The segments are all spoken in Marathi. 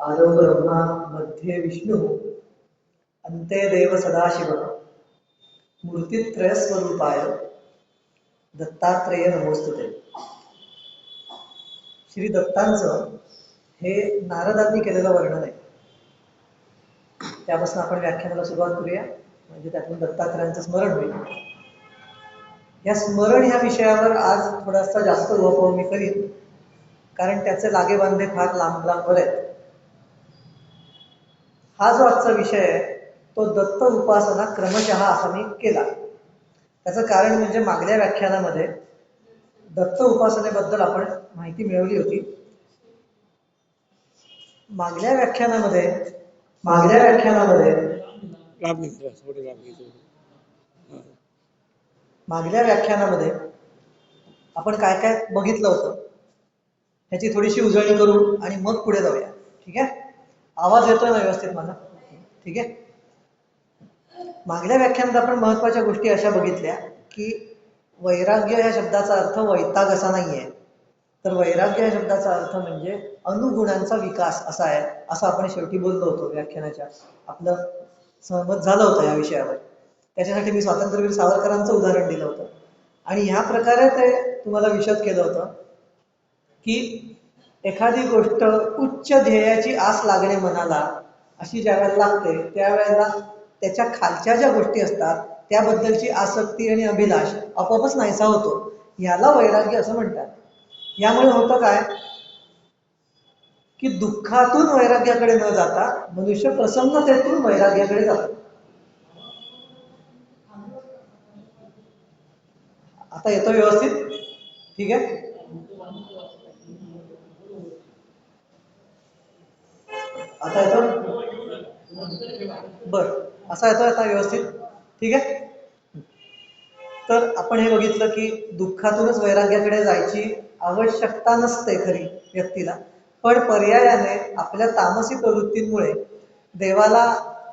आदौ ब्रह्मा मध्ये विष्णु अंते देव सदाशिव मूर्तित्रय स्वरूपाय दत्तात्रेय नमोस्तुते. श्री दत्तांचं हे नारदांनी केलेलं वर्णन आहे. त्यापासून आपण व्याख्यानाला सुरुवात करूया, म्हणजे त्यातून दत्तात्रयांचं स्मरण होईल. या स्मरण ह्या विषयावर आज थोडासा जास्त उहापोह मी करीन, कारण त्याचे लागेबांधे फार लांब लांबवर आहेत. हा जो आजचा विषय आहे तो दत्त उपासना क्रमशः असा मी केला. त्याचं कारण म्हणजे मागल्या व्याख्यानामध्ये दत्त उपासनेबद्दल आपण माहिती मिळवली होती. मागल्या व्याख्यानामध्ये आपण काय काय बघितलं होतं ह्याची थोडीशी उजळणी करू आणि मग पुढे जाऊया. ठीक आहे? आवाज येतोय ना व्यवस्थित माझा? ठीक आहे. मागल्या व्याख्यानात आपण महत्वाच्या गोष्टी अशा बघितल्या की वैराग्य या शब्दाचा अर्थ वैताग असा नाहीये, तर वैराग्य या शब्दाचा अर्थ म्हणजे अनुगुणांचा विकास असा आहे, असं आपण शेवटी बोललो होतो व्याख्यानाच्या. आपलं सहमत झालं होतं या विषयावर. त्याच्यासाठी मी स्वातंत्र्यवीर सावरकरांचं उदाहरण दिलं होतं आणि ह्या प्रकारे ते तुम्हाला विशद केलं होतं की एखादी गोष्ट उच्च ध्येयाची आस लागणे मनाला अशी ज्या वेळेला लागते त्यावेळेला त्याच्या खालच्या ज्या गोष्टी असतात त्याबद्दलची आसक्ती आणि अभिलाष आपोआपच नाहीसा होतो. याला वैराग्य असं म्हणतात. यामुळे होतं काय की दुःखातून वैराग्याकडे न जाता मनुष्य प्रसन्नतेतून वैराग्याकडे जातो. आता येतो व्यवस्थित? ठीक आहे. आता येतो? बर, असा येतो आता व्यवस्थित? ठीक आहे. तर आपण हे बघितलं की दुःखातूनच वैराग्याकडे जायची आवश्यकता नसते खरी व्यक्तीला, पण पर्यायाने आपल्या तामसी प्रवृत्तींमुळे देवाला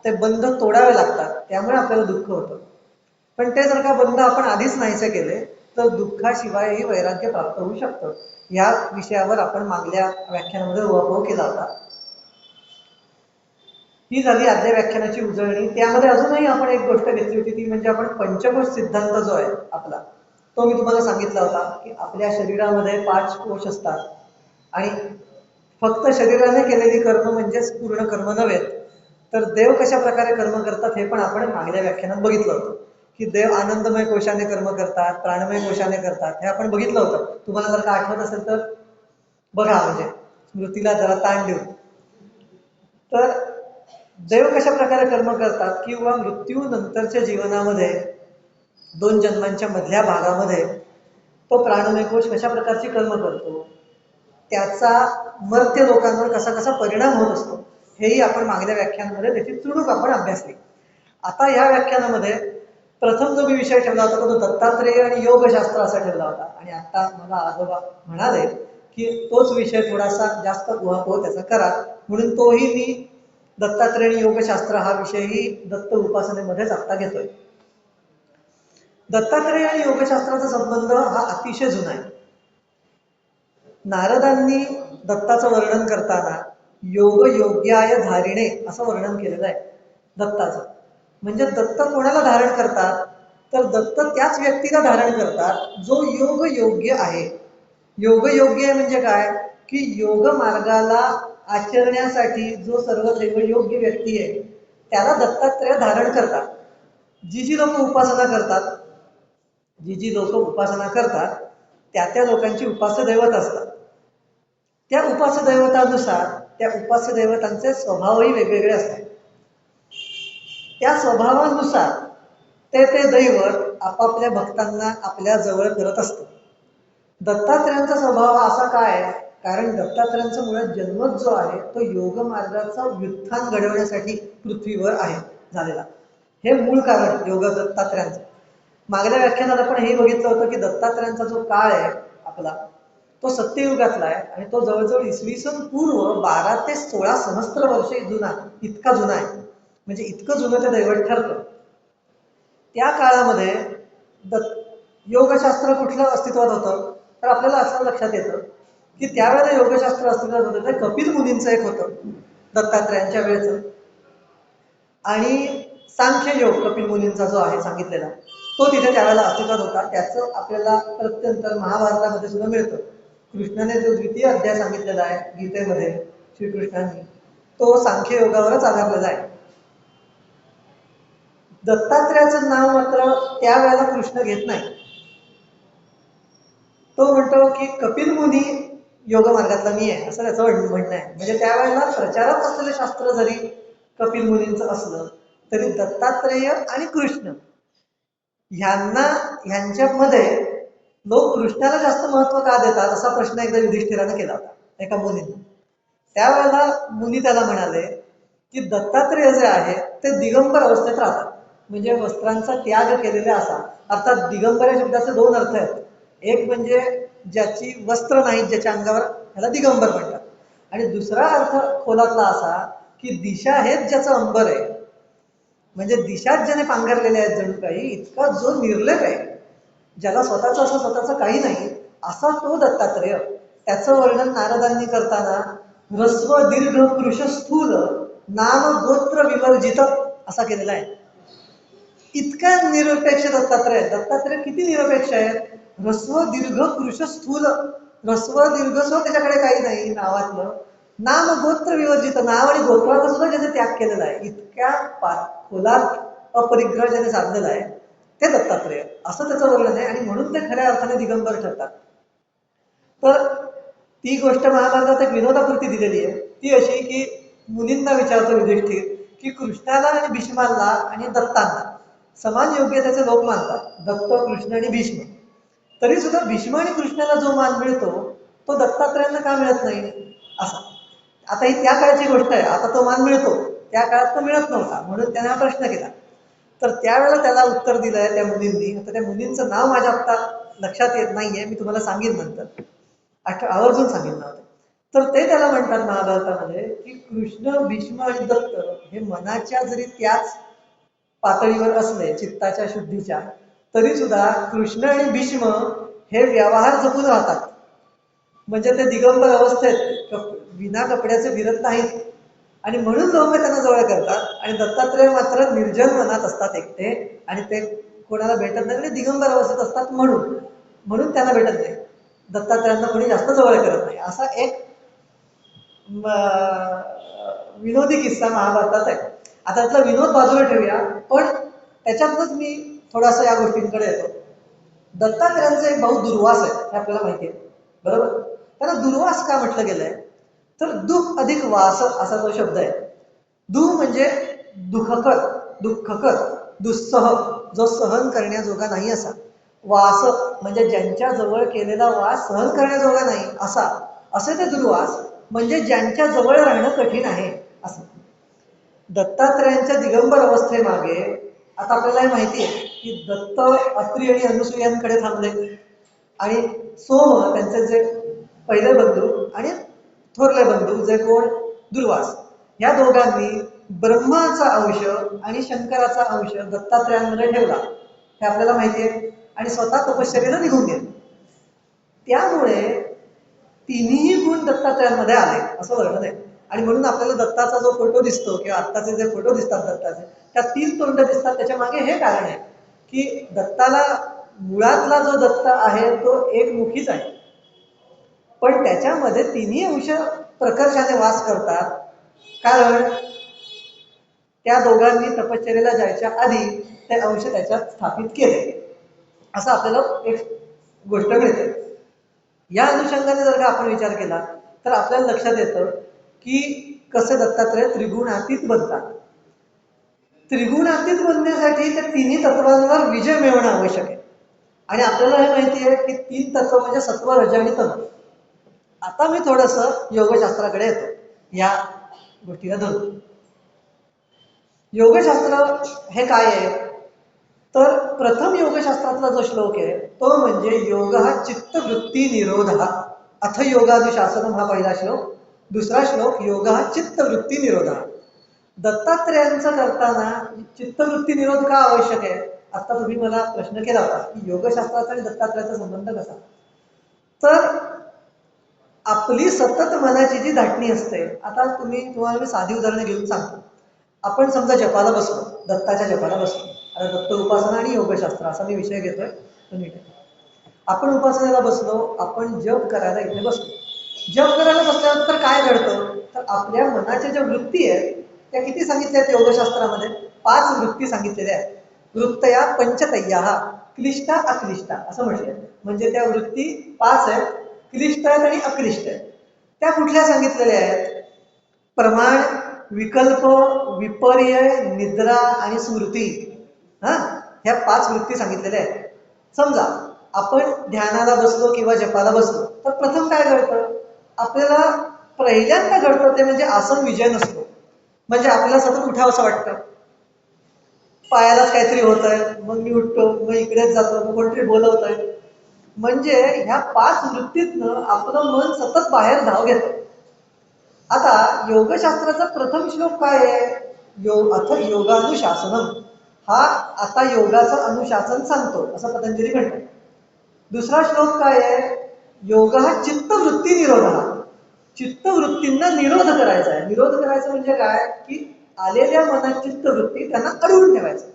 ते बंध तोडावे लागतात, त्यामुळे आपल्याला दुःख होतं. पण ते जर का बंध आपण आधीच नाहीसे केले तर दुःखाशिवायही वैराग्य प्राप्त होऊ शकतं. या विषयावर आपण मागल्या व्याख्यानामध्ये उहापोह केला होता. ही झाली आजच्या व्याख्यानाची उजळणी. त्यामध्ये अजूनही आपण एक गोष्ट घेतली होती, ती म्हणजे आपण पंचकोश सिद्धांत जो आहे आपला, तो मी तुम्हाला सांगितला होता की आपल्या शरीरामध्ये 5 कोश असतात आणि फक्त शरीराने केलेली कर्म म्हणजेच पूर्ण कर्म नव्हे, तर देव कशा प्रकारे कर्म करतात हे पण आपण मागल्या व्याख्यानात बघितलं होतं की देव आनंदमय कोशाने कर्म करतात, प्राणमय कोशाने करतात, हे आपण बघितलं होतं. तुम्हाला जर का आठवत असेल तर बघा, म्हणजे स्मृतीला जरा ताण देऊ. तर देव कशा प्रकारे कर्म करतात किंवा मृत्यूनंतरच्या जीवनामध्ये 2 जन्मांच्या मधल्या भागामध्ये तो प्राणमय कोश कशा प्रकारची कर्म करतो, त्याचा मर्त्य लोकांवर कसा कसा परिणाम होत असतो, हेही आपण मागल्या व्याख्यानामध्ये त्याची चुणूक आपण अभ्यासली. आता या व्याख्यानामध्ये प्रथम जो मी विषय ठेवला होता तो दत्तात्रेय आणि योगशास्त्र असा ठेवला होता, आणि आता मला आजोबा म्हणाले की तोच विषय थोडासा जास्त उहापोह त्याचा करा, म्हणून तोही मी दत्तात्रेय आणि योगशास्त्र हा विषयही दत्त उपासनेमध्येच आता घेतोय. दत्तात्रेय आणि योगशास्त्राचा संबंध हा अतिशय जुना आहे. नारदांनी दत्ताचं वर्णन करताना योग योग्याय धारिणे असं वर्णन केलेलं आहे दत्ताचं. म्हणजे दत्त कोणाला धारण करतात, तर दत्त त्याच व्यक्तीला धारण करतात जो योग योग्य आहे. योग योग्य म्हणजे काय की योग मार्गाला आचरण्यासाठी जो सर्वदैव योग्य व्यक्ती आहे त्याला दत्तात्रेय धारण करतात. जी लोक उपासना करतात, जी लोक उपासना करतात त्या लोकांची उपास्य दैवत असतात. त्या उपास्य दैवतानुसार त्या उपास्य दैवतांचे स्वभावही वेगवेगळे असतात. त्या स्वभावानुसार ते दैवत आपापल्या भक्तांना आपल्या जवळ करत असतं. दत्तात्रेयांचा स्वभाव असा काय आहे, कारण दत्तात्रेयांचा मुळात जन्मच जो आहे तो योग मार्गाचा व्युत्थान घडवण्यासाठी पृथ्वीवर आहे झालेला. हे मूळ कारण योग दत्तात्रेयांचं. मागल्या व्याख्यानात आपण हे बघितलं होतं की दत्तात्रेयांचा जो काळ आहे आपला तो सत्ययुगातला आहे आणि तो जवळजवळ इसवी सन पूर्व 12 ते 16 सहस्त्र वर्षे जुना, इतका जुना आहे. म्हणजे इतकं जुनं ते दैवत ठरतं. त्या काळामध्ये योगशास्त्र कुठलं अस्तित्वात होतं, तर आपल्याला असं लक्षात येतं की त्यावेळेला योगशास्त्र अस्तित्वात होतं ते कपिल मुनींचं एक होतं. दत्तात्रयांच्या वेळेचं. आणि सांख्य योग कपिल मुनींचा जो आहे सांगितलेला, तो तिथे त्यावेळेला अस्तित्वात होता. त्याचं आपल्याला प्रत्यंतर महाभारतामध्ये सुद्धा मिळतं. कृष्णाने जो द्वितीय अध्याय सांगितलेला आहे गीतेमध्ये श्रीकृष्णांनी, तो सांख्य योगावरच आधारलेला आहे. दत्तात्रयाचं नाव मात्र त्यावेळेला कृष्ण घेत नाही. तो म्हणतो की कपिल मुनी योग मार्गातला मी आहे, असं त्याचं म्हणणं आहे. म्हणजे त्यावेळेला प्रचारात असलेलं शास्त्र जरी कपिल मुनींचं असलं तरी दत्तात्रेय आणि कृष्ण ह्यांच्यामध्ये लोक कृष्णाला जास्त महत्व का देतात असा प्रश्न एकदा युधिष्ठिराने केला होता एका मुनीने. त्यावेळेला मुनी त्याला म्हणाले की दत्तात्रेय जे आहे ते दिगंबर अवस्थेत राहतात, म्हणजे वस्त्रांचा त्याग केलेला असा. अर्थात दिगंबर या शब्दाचे दोन अर्थ आहेत. एक म्हणजे ज्याची वस्त्र नाहीत, ज्याच्या अंगावर, ह्याला दिगंबर म्हणतात. आणि दुसरा अर्थ खोलातला असा की दिशा हेच ज्याचं अंबर आहे, म्हणजे दिशाच ज्याने पांघरलेले आहेत जणू काही, इतका जो निर्लेप आहे, ज्याला स्वतःचं असं स्वतःचं काही नाही, असा तो दत्तात्रेय. त्याचं वर्णन नारदांनी करताना ह्रस्व दीर्घ पुरुष स्थूल नाम गोत्र विवर्जित असा केलेला आहे. इतका निरपेक्ष दत्तात्रेय. दत्तात्रेय किती निरपेक्ष आहे. ह्रस्व दीर्घ पुरुष स्थूल, ह्रस्व दीर्घ स्व त्याच्याकडे काही नाही नावातलं. नाम गोत्र विवर्जित, नाव आणि गोत्राचा सुद्धा ज्याने त्याग केलेला आहे. इतक्या खोलात अपरिग्रह ज्याने साधलेला आहे ते दत्तात्रेय, असं त्याचं वर्णन आहे. आणि म्हणून ते खऱ्या अर्थाने दिगंबर ठरतात. तर ती गोष्ट महाभारतात एक विनोदापुरती दिलेली आहे. ती अशी की मुनींना विचारतो युधिष्ठिर की कृष्णाला आणि भीष्माला आणि दत्तांना समान योग्यतेचे लोक मानतात, दत्त, कृष्ण आणि भीष्म. तरी सुद्धा भीष्म आणि कृष्णाला जो मान मिळतो तो दत्तात्रयांना का मिळत नाही असा. आता ही त्या काळची गोष्ट आहे, आता तो मान मिळतो, त्या काळात तो मिळत नव्हता, म्हणून त्याने हा प्रश्न केला. तर त्यावेळेला त्याला उत्तर दिलंय त्या मुनींनी. आता त्या मुनींचं नाव माझ्या आत्ता लक्षात येत नाहीये, मी तुम्हाला सांगेन नंतर, आवर्जून सांगेन नाव. तर ते त्याला म्हणतात महाभारतामध्ये की कृष्ण, भीष्म आणि दत्त हे मनाच्या जरी त्याच पातळीवर असले, चित्ताच्या शुद्धीच्या, तरी सुद्धा कृष्ण आणि भीष्म हे व्यवहार जपून राहतात. म्हणजे ते दिगंबर अवस्थेत विना कपड्याचे फिरत नाहीत आणि म्हणून लोक त्यांना जवळ करतात. आणि दत्तात्रय मात्र निर्जन मनात असतात एकटे, आणि ते कोणाला भेटत नाही, म्हणजे दिगंबर अवस्थेत असतात म्हणून त्यांना भेटत नाही. दत्तात्रयांना कोणी जास्त जवळ करत नाही. असा एक विनोदी किस्सा महाभारतात आहे. आता त्यातला विनोद बाजूला ठेवूया, पण त्याच्यातच मी थोडासा या गोष्टींकडे येतो. दत्तात्रयांचा एक भाऊ दुर्वास आहे, हे आपल्याला माहिती आहे, बरोबर. त्याला दुर्वास का म्हटलं गेलंय, तर दुःख अधिक वास असा तो शब्द आहे. दु म्हणजे दुःखकर, दुस्सह, जो सहन करण्याजोगा नाही असा. वास म्हणजे ज्यांच्या जवळ केलेला वास सहन करण्याजोगा नाही असा, असे ते दुर्वास, म्हणजे ज्यांच्या जवळ राहणं कठीण आहे असं. दत्तात्रयांच्या दिगंबर अवस्थेमागे आता आपल्याला हे माहिती आहे की दत्त अत्री आणि अनुसूयांकडे थांबले, आणि सोम त्यांचे जे पहिले बंधू आणि थोरले बंधू जे कोण दुर्वास, या दोघांनी ब्रह्माचा अंश आणि शंकराचा अंश दत्तात्रयांमध्ये ठेवला, हे आपल्याला माहिती आहे. आणि स्वतः तपश्चर्येला निघून गेले. त्यामुळे तिन्ही गुण दत्तात्रयांमध्ये आले असं वर्णन आहे. आणि म्हणून आपल्याला दत्ताचा जो फोटो दिसतो किंवा आत्ताचे जे फोटो दिसतात दत्ताचे, त्या 3 तोंड दिसतात. त्याच्या मागे हे कारण आहे की दत्ताला मुळातला जो दत्त आहे तो एकमुखीच आहे, पण त्याच्यामध्ये तिन्ही अंश प्रकर्षाने वास करतात. कारण त्या दोघांनी तपश्चर्येला जायच्या आधी ते अंश त्याच्यात स्थापित केले, असं आपल्याला एक गोष्ट मिळते. या अनुषंगाने जर का आपण विचार केला तर आपल्याला लक्षात येतं की कसे दत्तात्रय त्रिगुणातीत बनतात. त्रिगुणातीत बनण्यासाठी त्या तिन्ही तत्वांवर विजय मिळवणं आवश्यक आहे. आणि आपल्याला हे माहिती आहे की 3 तत्व म्हणजे सत्व, रज आणि तम. आता मी थोडंसं योगशास्त्राकडे येतो या गोष्टीला धरून. योगशास्त्र हे काय आहे, तर प्रथम योगशास्त्रातला जो श्लोक आहे तो म्हणजे योग हा चित्तवृत्ती निरोध, अथ योगानुशासनम हा पहिला श्लोक. दुसरा श्लोक योग हा चित्तवृत्ती निरोध. दत्तात्रयांचं करताना चित्तवृत्ती निरोध का आवश्यक आहे. आता तुम्ही मला प्रश्न केला होता की योगशास्त्राचा आणि दत्तात्रयाचा संबंध कसा. तर आपली सतत मनाची जी धाटणी असते, आता तुम्हाला मी साधी उदाहरणं घेऊन सांगतो. आपण समजा जपाला बसलो, दत्ताच्या जपाला बसलो. आता दत्त उपासना आणि योगशास्त्र असा मी विषय घेतोय, तो नीट आहे. आपण उपासनेला बसलो, आपण जप करायला इथे बसलो. जप करायला बसल्यानंतर काय घडतं, तर आपल्या मनाच्या ज्या वृत्ती आहेत त्या किती सांगितल्या आहेत योगशास्त्रामध्ये? 5 वृत्ती सांगितलेल्या आहेत. वृत्तया पंचतय्या क्लिष्टा अक्लिष्टा असं म्हटलंय. म्हणजे त्या वृत्ती 5 आहेत, क्लिष्ट आहेत आणि अक्लिष्ट आहेत. त्या कुठल्या सांगितलेल्या आहेत? प्रमाण, विकल्प, विपर्य, निद्रा आणि स्मृती. हा, ह्या 5 वृत्ती सांगितलेल्या आहेत. समजा आपण ध्यानाला बसलो किंवा जपाला बसलो तर प्रथम काय घडतं? आपल्याला पहिल्यांदा घडतं ते म्हणजे आसन विजय नसतो. म्हणजे आपल्याला सतत उठावं असं वाटतं, पायालाच काहीतरी होत आहे, मग मी उठतो, मग इकडेच जातो, मग कोणतरी बोलवत आहे. म्हणजे ह्या 5 वृत्तीतनं आपलं मन सतत बाहेर धाव घेतं. आता योगशास्त्राचा प्रथम श्लोक काय आहे? अथ योगानुशासनम. हा आता योगाचं अनुशासन सांगतो असं पतंजली म्हणतात. दुसरा श्लोक काय आहे? योग हा चित्तवृत्ती निरोध. चित्तवृत्तींना निरोध करायचा आहे. निरोध करायचं म्हणजे काय, की आलेल्या मनात चित्तवृत्ती त्यांना अडवून ठेवायचं.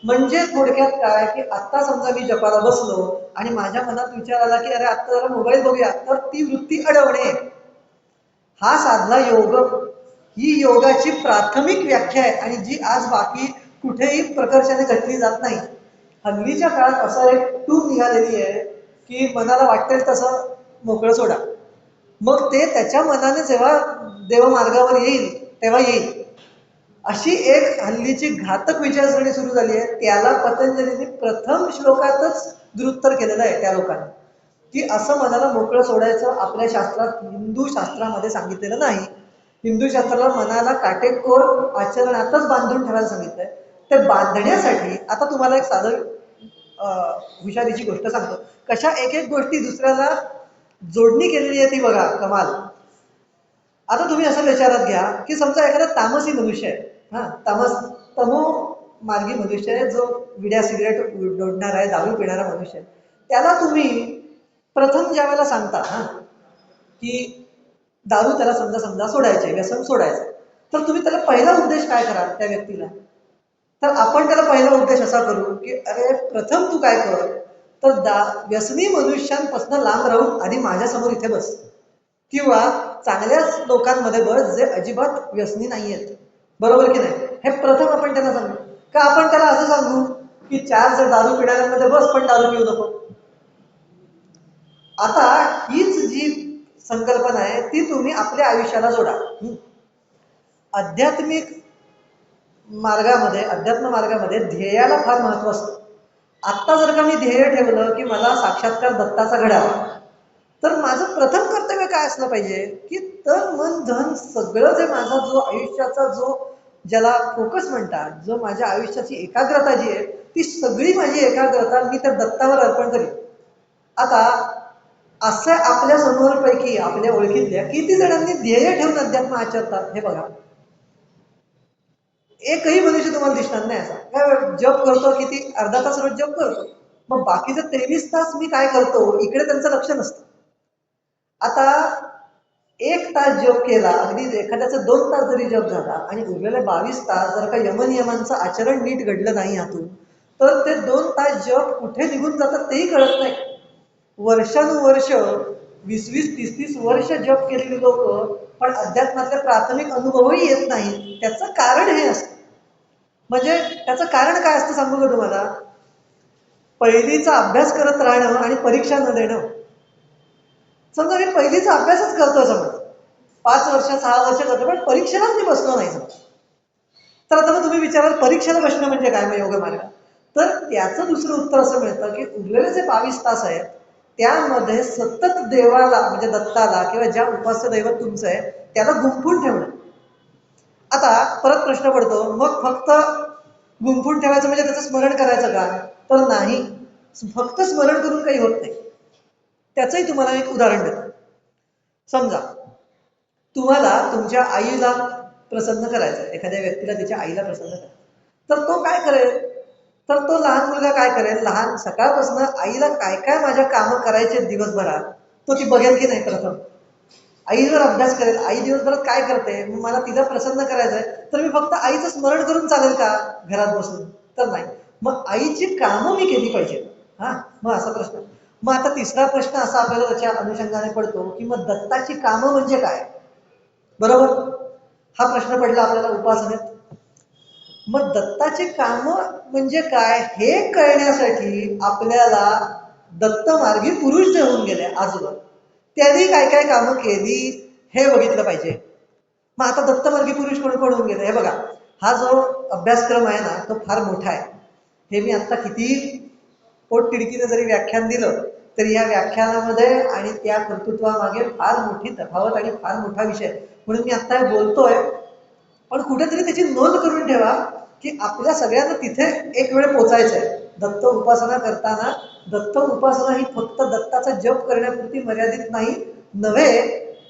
म्हणजे थोडक्यात काय, की आता समजा मी जपाला बसलो आणि माझ्या मनात विचार आला की अरे आता जरा मोबाईल बघूया, तर ती वृत्ती अडवणे, हा साधला योग. ही योगाची प्राथमिक व्याख्या आहे आणि जी आज बाकी कुठेही प्रकर्षाने घटली जात नाही. हल्लीच्या काळात असं एक टूब निघालेली आहे की मनाला वाटेल तसं मोकळं सोडा, मग ते त्याच्या मनाने जेव्हा देवमार्गावर येईल तेव्हा येईल. अशी एक हल्लीची घातक विचारसरणी सुरू झाली आहे. त्याला पतंजलीने प्रथम श्लोकातच दुरुत्तर केलेलं आहे त्या लोकांनी, की असं मनाला मोकळं सोडायचं आपल्या शास्त्रात, हिंदू शास्त्रामध्ये सांगितलेलं नाही. हिंदू शास्त्राला मनाला काटेकोर आचरणातच बांधून ठेवायला सांगितलंय. ते बांधण्यासाठी आता तुम्हाला एक साधं हुशारीची गोष्ट सांगतो. कशा एक एक गोष्टी दुसऱ्याला जोडणी केलेली आहे ती बघा, कमाल. आता तुम्ही असं विचारात घ्या की समजा एखादा तामसी मनुष्य आहे, तमो मार्गी मनुष्य आहे, जो विड्या सिगरेट ओढणारा आहे, दारू पिणारा मनुष्य आहे. त्याला तुम्ही प्रथम ज्या वेळेला सांगता की दारू त्याला समजा समजा सोडायचे, व्यसन सोडायचं, तर तुम्ही त्याला पहिला उद्देश काय कराल त्या व्यक्तीला? तर आपण त्याला पहिला उद्देश असा करू की अरे प्रथम तू काय कर, तर व्यसनी मनुष्यांपासून लांब राहून आधी माझ्यासमोर इथे बस, किंवा चांगल्या लोकांमध्ये बस जे अजिबात व्यसनी नाही आहेत. बरोबर की नाही? हे प्रथम आपण त्यांना सांगू. का आपण त्याला असं सांगू की 4 जर दारू पिणाऱ्यांमध्ये बस पण दारू पिऊ नको? आता हीच जी संकल्पना आहे ती तुम्ही आपल्या आयुष्याला जोडा. आध्यात्मिक मार्गामध्ये, अध्यात्म मार्गामध्ये ध्येयाला फार महत्व असतं. आत्ता जर का मी ध्येय ठेवलं की मला साक्षात्कार दत्ताचा घडावा, तर माझं प्रथम कर्तव्य काय असलं पाहिजे, की तन मन धन सगळं जे माझा जो आयुष्याचा जो ज्याला फोकस म्हणतात, जो माझ्या आयुष्याची एकाग्रता जी आहे, ती सगळी माझी एकाग्रता मी त्या दत्तावर अर्पण करेन. आता असं आपल्या समोरपैकी आपल्या ओळखीतल्या किती जणांनी ध्येय ठेवून अध्यात्म आचरतात हे बघा. एकही मनुष्य तुम्हाला दिसणार नाही असा. काय जप करतो किती, अर्धा तास रोज जप करतो, मग बाकीचे 23 तास मी काय करतो इकडे त्यांचं लक्ष नसतं. आता 1 तास जप केला, अगदी एखाद्याचा 2 तास जरी जप झाला आणि उरलेले 22 तास जर का यमनियमांचं आचरण नीट घडलं नाही हातून, तर ते 2 तास जप कुठे निघून जातात तेही कळत नाही. वर्षानुवर्ष 20-20, 30-30 वर्ष जप केलेली लोक पण अध्यात्मातले प्राथमिक अनुभवही येत नाही. त्याचं कारण हे असतं. म्हणजे त्याचं कारण काय असतं सांगू का तुम्हाला? पहिलीचा अभ्यास करत राहणं आणि परीक्षा न देणं. समजा मी पहिलीचा अभ्यासच करतोय, समज 5 वर्ष 6 वर्ष करतो, पण परीक्षेलाच मी बसलो नाही समज. तर आता मग तुम्ही विचाराल परीक्षेला बसणं म्हणजे काय मग योग मार्ग? तर त्याचं दुसरं उत्तर असं मिळतं की उरलेले जे 22 तास आहेत त्यामध्ये सतत देवाला म्हणजे दत्ताला किंवा ज्या उपास्य दैवत तुमचं आहे त्याला गुंफून ठेवणं. आता परत प्रश्न पडतो, मग फक्त गुंफून ठेवायचं म्हणजे त्याचं स्मरण करायचं का? तर नाही, फक्त स्मरण करून काही होत नाही. त्याचंही तुम्हाला एक उदाहरण देतो. समजा तुम्हाला तुमच्या आईला प्रसन्न करायचं, एखाद्या व्यक्तीला त्याच्या आईला प्रसन्न करायचं, तर तो काय करेल? तर तो लहान मुलगा काय करेल? लहान सकाळपासून आईला काय काय माझ्या कामं करायचे दिवसभरात तो ती बघेल की नाही प्रथम? आई जर अभ्यास करेल, आई दिवसभरात काय करते, मग मला तिला प्रसन्न करायचंय, तर मी फक्त आईचं स्मरण करून चालेल का घरात बसून? तर नाही. मग आईची कामं मी केली पाहिजे. हा, मग असा प्रश्न. मग आता तिसरा प्रश्न असा आपल्याला त्याच्या अनुषंगाने पडतो की मग दत्ताची कामं म्हणजे काय? बरोबर, हा प्रश्न पडला आपल्याला उपासनेत. मग दत्ताची कामं म्हणजे काय हे कळण्यासाठी आपल्याला दत्त मार्गी पुरुष जे होऊन गेले आजवर, त्यांनी काय काय कामं केली हे बघितलं पाहिजे. मग आता दत्तमार्गी पुरुष कोण कोण होऊन गेले हे बघा. हा जो अभ्यासक्रम आहे ना तो फार मोठा आहे. हे मी आता किती पोटतिडकीने जरी व्याख्यान दिलं तरी या व्याख्यानामध्ये आणि त्या कर्तृत्वामागे फार मोठी तफावत आणि फार मोठा विषय, म्हणून मी आता बोलतोय. पण कुठेतरी त्याची नोंद करून ठेवा की आपल्या सगळ्यांना तिथे एक वेळ पोचायचंय. दत्त उपासना करताना दत्त उपासना ही फक्त दत्ताचा जप करण्यापुरती मर्यादित नाही नव्हे,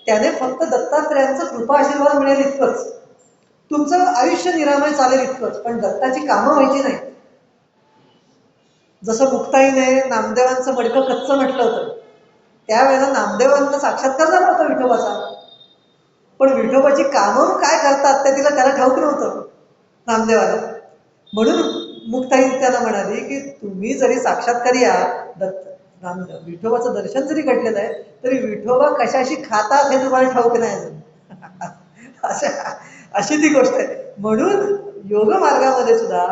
त्याने फक्त दत्तात्रयांचं कृपा आशीर्वाद मिळेल इतकंच, तुमचं आयुष्य निरामय चालेल इतकंच, पण दत्ताची कामं व्हायची नाही. जसं मुक्ताईने नामदेवांचं मडकं कच्चं म्हटलं होतं, त्यावेळेला नामदेवांना साक्षात्कार झाला होता विठोबाचा, पण विठोबाची कामं काय करतात ते त्याला ठाऊक नव्हतं नामदेवाला. म्हणून मुक्ताई त्याला म्हणाली की तुम्ही जरी साक्षात्कारी या दत्त विठोबाचं दर्शन जरी घडलेलं आहे तरी विठोबा कशाशी खातात हे तुम्हाला ठाऊक नाही अजून. अशी ती गोष्ट आहे. म्हणून योग मार्गामध्ये सुद्धा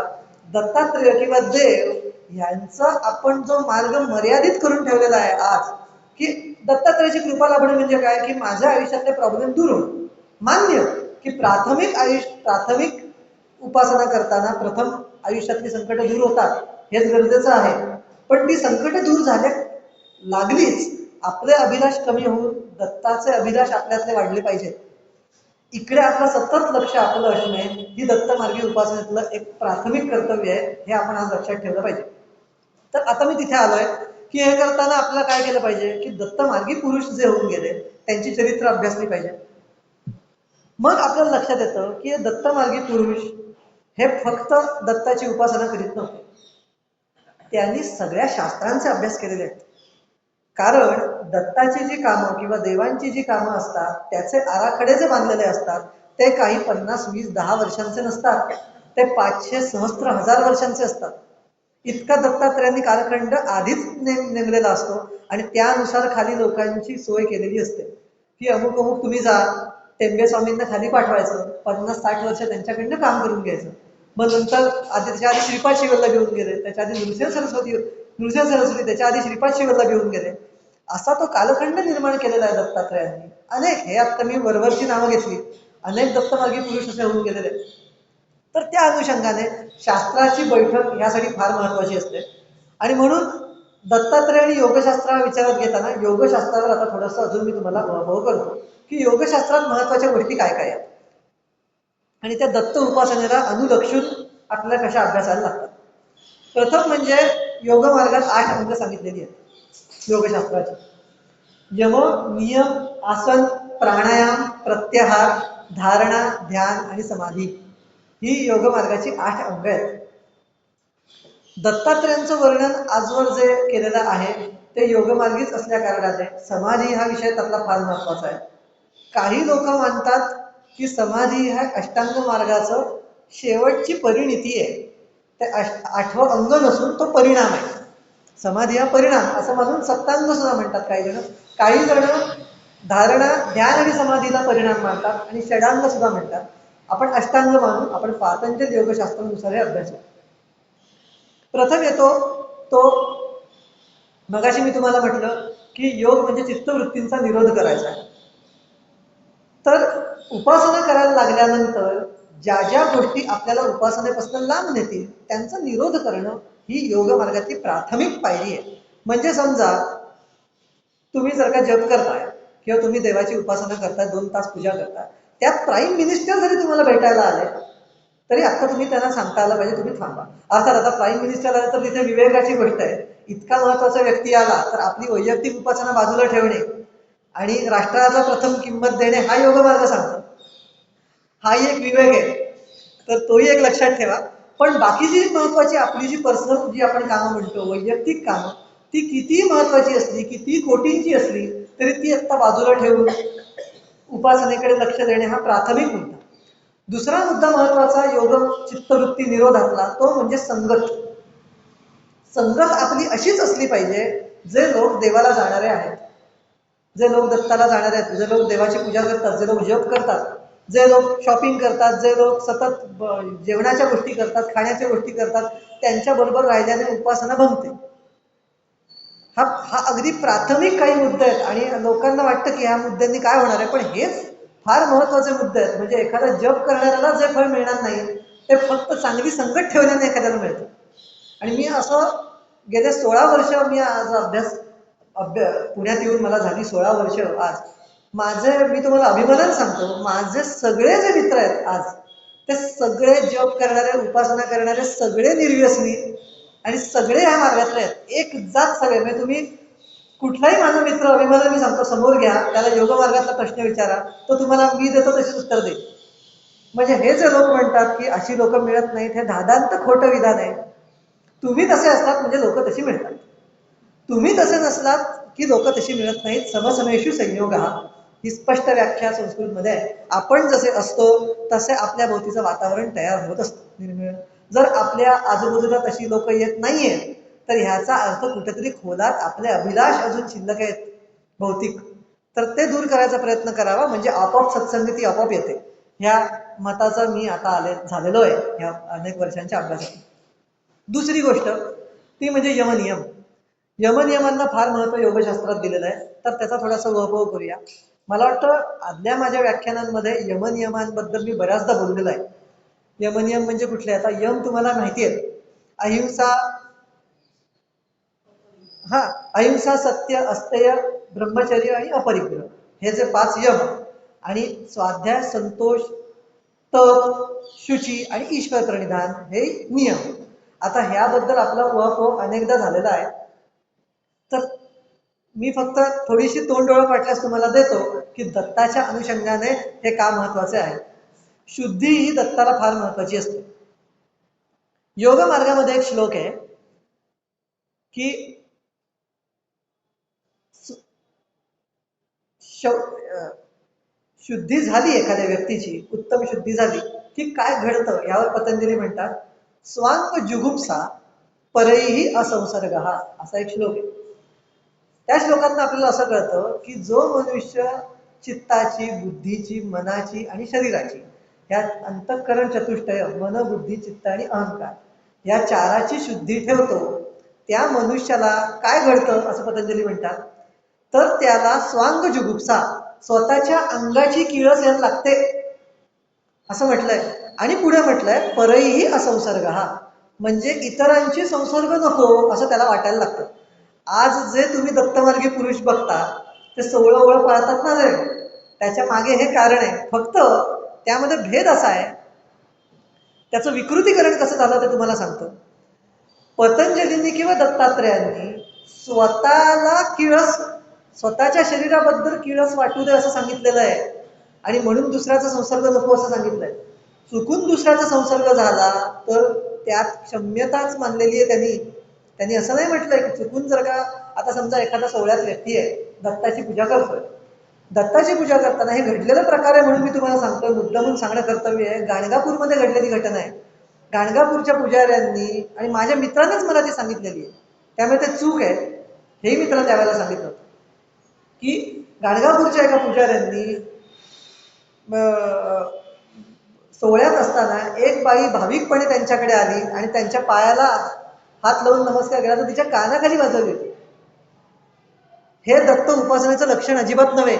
दत्तात्रेय किंवा देव यांचा आपण जो मार्ग मर्यादित करून ठेवलेला आहे आज, की दत्तात्रेयाची कृपा लाभणे म्हणजे काय, की माझ्या आयुष्यातले प्रॉब्लेम दूर होणे. मान्य की प्राथमिक उपासना करताना प्रथम आयुष्यातली संकट दूर होतात, हेच गरजेचं आहे. पण ती संकट दूर झाल्या लागलीच आपले अभिलाष कमी होऊन दत्ताचे अभिलाष आपल्यातले वाढले पाहिजेत. इकडे आपलं सतत लक्ष आपलं असणे ही दत्तमार्गी उपासनेतलं एक प्राथमिक कर्तव्य आहे, हे आपण आज लक्षात ठेवलं पाहिजे. तर आता मी तिथे आलोय की हे करताना आपल्याला काय केलं पाहिजे की दत्तमार्गी पुरुष जे होऊन गेले त्यांची चरित्र अभ्यासली पाहिजे. मग आपल्याला लक्षात येतं की दत्तमार्गी पुरुष हे फक्त दत्ताची उपासना करीत नव्हते, त्यांनी सगळ्या शास्त्रांचे अभ्यास केलेले आहेत. कारण दत्ताची जी कामं किंवा देवांची जी कामं असतात त्याचे आराखडे जे बांधलेले असतात ते काही 50, 20, 10 वर्षांचे नसतात, ते 500 सहस्त्र हजार वर्षांचे असतात. इतका दत्तात्रयांनी कालखंड आधीच नेमलेला असतो आणि त्यानुसार खाली लोकांची सोय केलेली असते की अमुक अमुक तुम्ही जा, टेंबे स्वामींना खाली पाठवायचं, 50-60 वर्ष त्यांच्याकडनं काम करून घ्यायचं. मग नंतर त्याच्या आधी श्रीपाद शिवलला घेऊन गेले, त्याच्या आधी नृसिंह सरस्वती, त्याच्या आधी श्रीपाद शिवलला घेऊन गेले. असा तो कालखंड निर्माण केलेला आहे दत्तात्रयांनी. अनेक, हे आता मी वरवरची नावं घेतली, अनेक दत्तमार्गी पुरुष असे होऊन गेलेले. तर त्या अनुषंगाने शास्त्राची बैठक यासाठी फार महत्वाची असते. आणि म्हणून दत्तात्रय आणि योगशास्त्र विचारात घेताना योगशास्त्रावर आता थोडंसं अजून मी तुम्हाला अनुभव करतो की योगशास्त्रात महत्वाच्या गोष्टी काय काय आहेत आणि त्या दत्त उपासनेला अनुलक्षून आपल्याला कशा अभ्यासाला लागतात. प्रथम म्हणजे योग मार्गात 8 अंग सांगितलेली आहेत योगशास्त्राची. यम, नियम, आसन, प्राणायाम, प्रत्याहार, धारणा, ध्यान आणि समाधी ही योग मार्गाची 8 अंग आहेत. दत्तात्रयांचं वर्णन आजवर जे केलेलं आहे ते योगमार्गीच असल्या कारणाने समाधी हा विषय त्यातला फार महत्वाचा आहे. काही लोक मानतात की समाधी हा अष्टांग मार्गाचं शेवटची परिणिती आहे, ते 8वं अंग नसून तो परिणाम आहे. समाधी हा परिणाम असं मानून सप्तांग सुद्धा म्हणतात काही जण. काही जण धारणा, ध्यान आणि समाधीला परिणाम मानतात आणि षडांग सुद्धा म्हणतात. आपण अष्टांग मानून आपण पातंजल योगशास्त्रानुसार हे अभ्यास. प्रथम येतो तो, मगाशी मी तुम्हाला म्हटलं की योग म्हणजे चित्तवृत्तींचा निरोध करायचा आहे. तर उपासना करायला लागल्यानंतर ज्या ज्या गोष्टी आपल्याला उपासनेपासून लांब नेतील त्यांचा निरोध करणं ही योग मार्गातली प्राथमिक पायरी आहे. म्हणजे समजा तुम्ही जर का जप करताय किंवा तुम्ही देवाची उपासना करताय, 2 तास पूजा करताय, त्यात प्राईम मिनिस्टर जरी तुम्हाला भेटायला आले तरी आता तुम्ही त्यांना सांगता आलं पाहिजे तुम्ही थांबा. अर्थात आता प्राईम मिनिस्टर आले तर तिथे विवेकाची गोष्ट आहे. इतका महत्वाचा व्यक्ती आला तर आपली वैयक्तिक उपासना बाजूला ठेवणे आणि राष्ट्राला प्रथम किंमत देणे हा योग मार्ग सांगतो. हाही एक विवेक आहे, तर तोही एक लक्षात ठेवा. पण बाकी जी महत्वाची आपली जी पर्सनल जी आपण कामं म्हणतो वैयक्तिक कामं, ती किती महत्वाची असली, किती कोटींची असली तरी ती आत्ता बाजूला ठेवून उपासनेकडे लक्ष देणे हा प्राथमिक मुद्दा. दुसरा मुद्दा महत्वाचा योग चित्तवृत्ती निरोधातला तो म्हणजे संगत. संगत आपली अशीच असली पाहिजे जे लोक देवाला जाणारे आहेत, जे लोक दत्ताला जाणारे आहेत, जे लोक देवाची पूजा करतात, जे लोक जप करतात, जे लोक शॉपिंग करतात, जे लोक सतत जेवणाच्या गोष्टी करतात, खाण्याच्या गोष्टी करतात, त्यांच्या बरोबर राहिल्याने उपासना भंगते. हा हा अगदी प्राथमिक काही मुद्दे आहेत आणि लोकांना वाटतं की ह्या मुद्द्यांनी काय होणार आहे, पण हेच फार महत्वाचे मुद्दे आहेत. म्हणजे एखादा जप करणाऱ्याला जे फळ मिळणार नाही ते फक्त चांगली संगत ठेवल्याने एखाद्याला मिळतं. आणि मी असं गेले 16 वर्ष मी आज पुण्यात येऊन मला झाली 16 वर्ष आज. मी तुम्हाला अभिमानाने सांगतो, माझे सगळे जे मित्र आहेत आज ते सगळे जप करणारे, उपासना करणारे, सगळे निर्व्यसनी आणि सगळे ह्या मार्गातले आहेत. एक जात सगळे. म्हणजे तुम्ही कुठलाही माझा मित्र अभिमानाने मी सांगतो समोर घ्या, त्याला योग मार्गातला प्रश्न विचारा, तो तुम्हाला मी देतो तशीच उत्तर देईल. म्हणजे हे जे लोक म्हणतात की अशी लोक मिळत नाहीत, हे धादांत खोटं विधान आहे. तुम्ही तसे असलात म्हणजे लोक तशी मिळतात. तुम्ही तसे नसलात की लोक तशी मिळत नाहीत. समसमेषु संयोग ही स्पष्ट व्याख्या संस्कृतमध्ये आहे. आपण जसे असतो तसे आपल्या भोवतीचं वातावरण तयार होत असतं निर्मिळ. जर आपल्या आजूबाजूला तशी लोक येत नाहीये तर ह्याचा अर्थ कुठेतरी खोलात आपले अभिलाष अजून शिल्लक आहेत भौतिक, तर ते दूर करायचा प्रयत्न करावा. म्हणजे आपोआप सत्संगती आपोआप येते. ह्या मताचा मी आता झालेलो आहे ह्या अनेक वर्षांच्या अभ्यासात. दुसरी गोष्ट ती म्हणजे यमनियम. यमनियमांना फार महत्व योगशास्त्रात दिलेलं आहे, तर त्याचा थोडासा वैभव करूया. मला वाटतं आदल्या माझ्या व्याख्यानांमध्ये यमनियमांबद्दल मी बऱ्याचदा बोललेलो आहे. यमनियम म्हणजे कुठले? आता यम तुम्हाला माहिती आहे, अहिंसा, हा, अहिंसा, सत्य, अस्तेय, ब्रह्मचर्य आणि अपरिग्रह हे जे 5 यम आणि स्वाध्याय, संतोष, तप, शुची आणि ईश्वर प्रणिधान हे नियम. आता ह्याबद्दल आपला उहापोह अनेकदा झालेला आहे, तर मी फक्त थोडीशी तोंडओळख वाटल्यास तुम्हाला देतो की दत्ताच्या अनुषंगाने हे का महत्वाचे आहे. शुद्धी ही दत्ताला फार महत्वाची असते. योग मार्गामध्ये एक श्लोक आहे की शुद्धी झाली एखाद्या व्यक्तीची, उत्तम शुद्धी झाली की काय घडतं यावर पतंजली म्हणतात, स्वांग जुगुप्सा परैही असंसर्ग, असा एक श्लोक आहे. त्या श्लोकातून आपल्याला असं कळतं की जो मनुष्य चित्ताची, बुद्धीची, मनाची आणि शरीराची, या अंतःकरण चतुष्टय मन, बुद्धी, चित्त आणि अहंकार या चाराची शुद्धी ठेवतो, त्या मनुष्याला काय घडतं असं पतंजली म्हणतात, तर त्याला स्वांग जुगुप्सा, स्वतःच्या अंगाची किळस यायला लागते असं म्हटलंय. आणि पुढे म्हटलंय परैही असंसर्ग, म्हणजे इतरांची संसर्ग नको असं त्याला वाटायला लागतं. आज जे तुम्ही दत्तमार्गी पुरुष बघता ते 16 ओळ पाळतात ना रे, त्याच्या मागे हे कारण आहे. फक्त त्यामध्ये भेद असा आहे, त्याचं विकृतीकरण कसं झालं ते तुम्हाला सांगतो. पतंजलींनी किंवा दत्तात्रयांनी स्वतःला किळस, स्वतःच्या शरीराबद्दल किळस वाटू दे असं सांगितलेलं आहे आणि म्हणून दुसऱ्याचा संसर्ग नको असं सांगितलंय. चुकून दुसऱ्याचा संसर्ग झाला तर त्यात क्षम्यताच मानलेली आहे त्यांनी. त्यांनी असं नाही म्हटलंय की चुकून जर का, आता समजा एखादा 16 व्यक्ती आहे, दत्ताची पूजा करतोय, दत्ताची पूजा करताना हे घडलेला प्रकार आहे म्हणून मी तुम्हाला सांगतोय, मुद्दामून सांगणं कर्तव्य आहे. गाणगापूरमध्ये घडलेली घटना आहे. गाणगापूरच्या पुजाऱ्यांनी आणि माझ्या मित्रानेच मला ती सांगितलेली आहे, त्यामुळे ते चूक आहे हेही मी त्याला त्यावेळेला सांगितलं की गाणगापूरच्या एका पुजाऱ्यांनी सोहळ्यात असताना एक बाई भाविकपणे त्यांच्याकडे आली आणि त्यांच्या पायाला हात लावून नमस्कार केला तर तिच्या कानाखाली वाजवली होती. हे दत्त उपासनेचं लक्षण अजिबात नव्हे.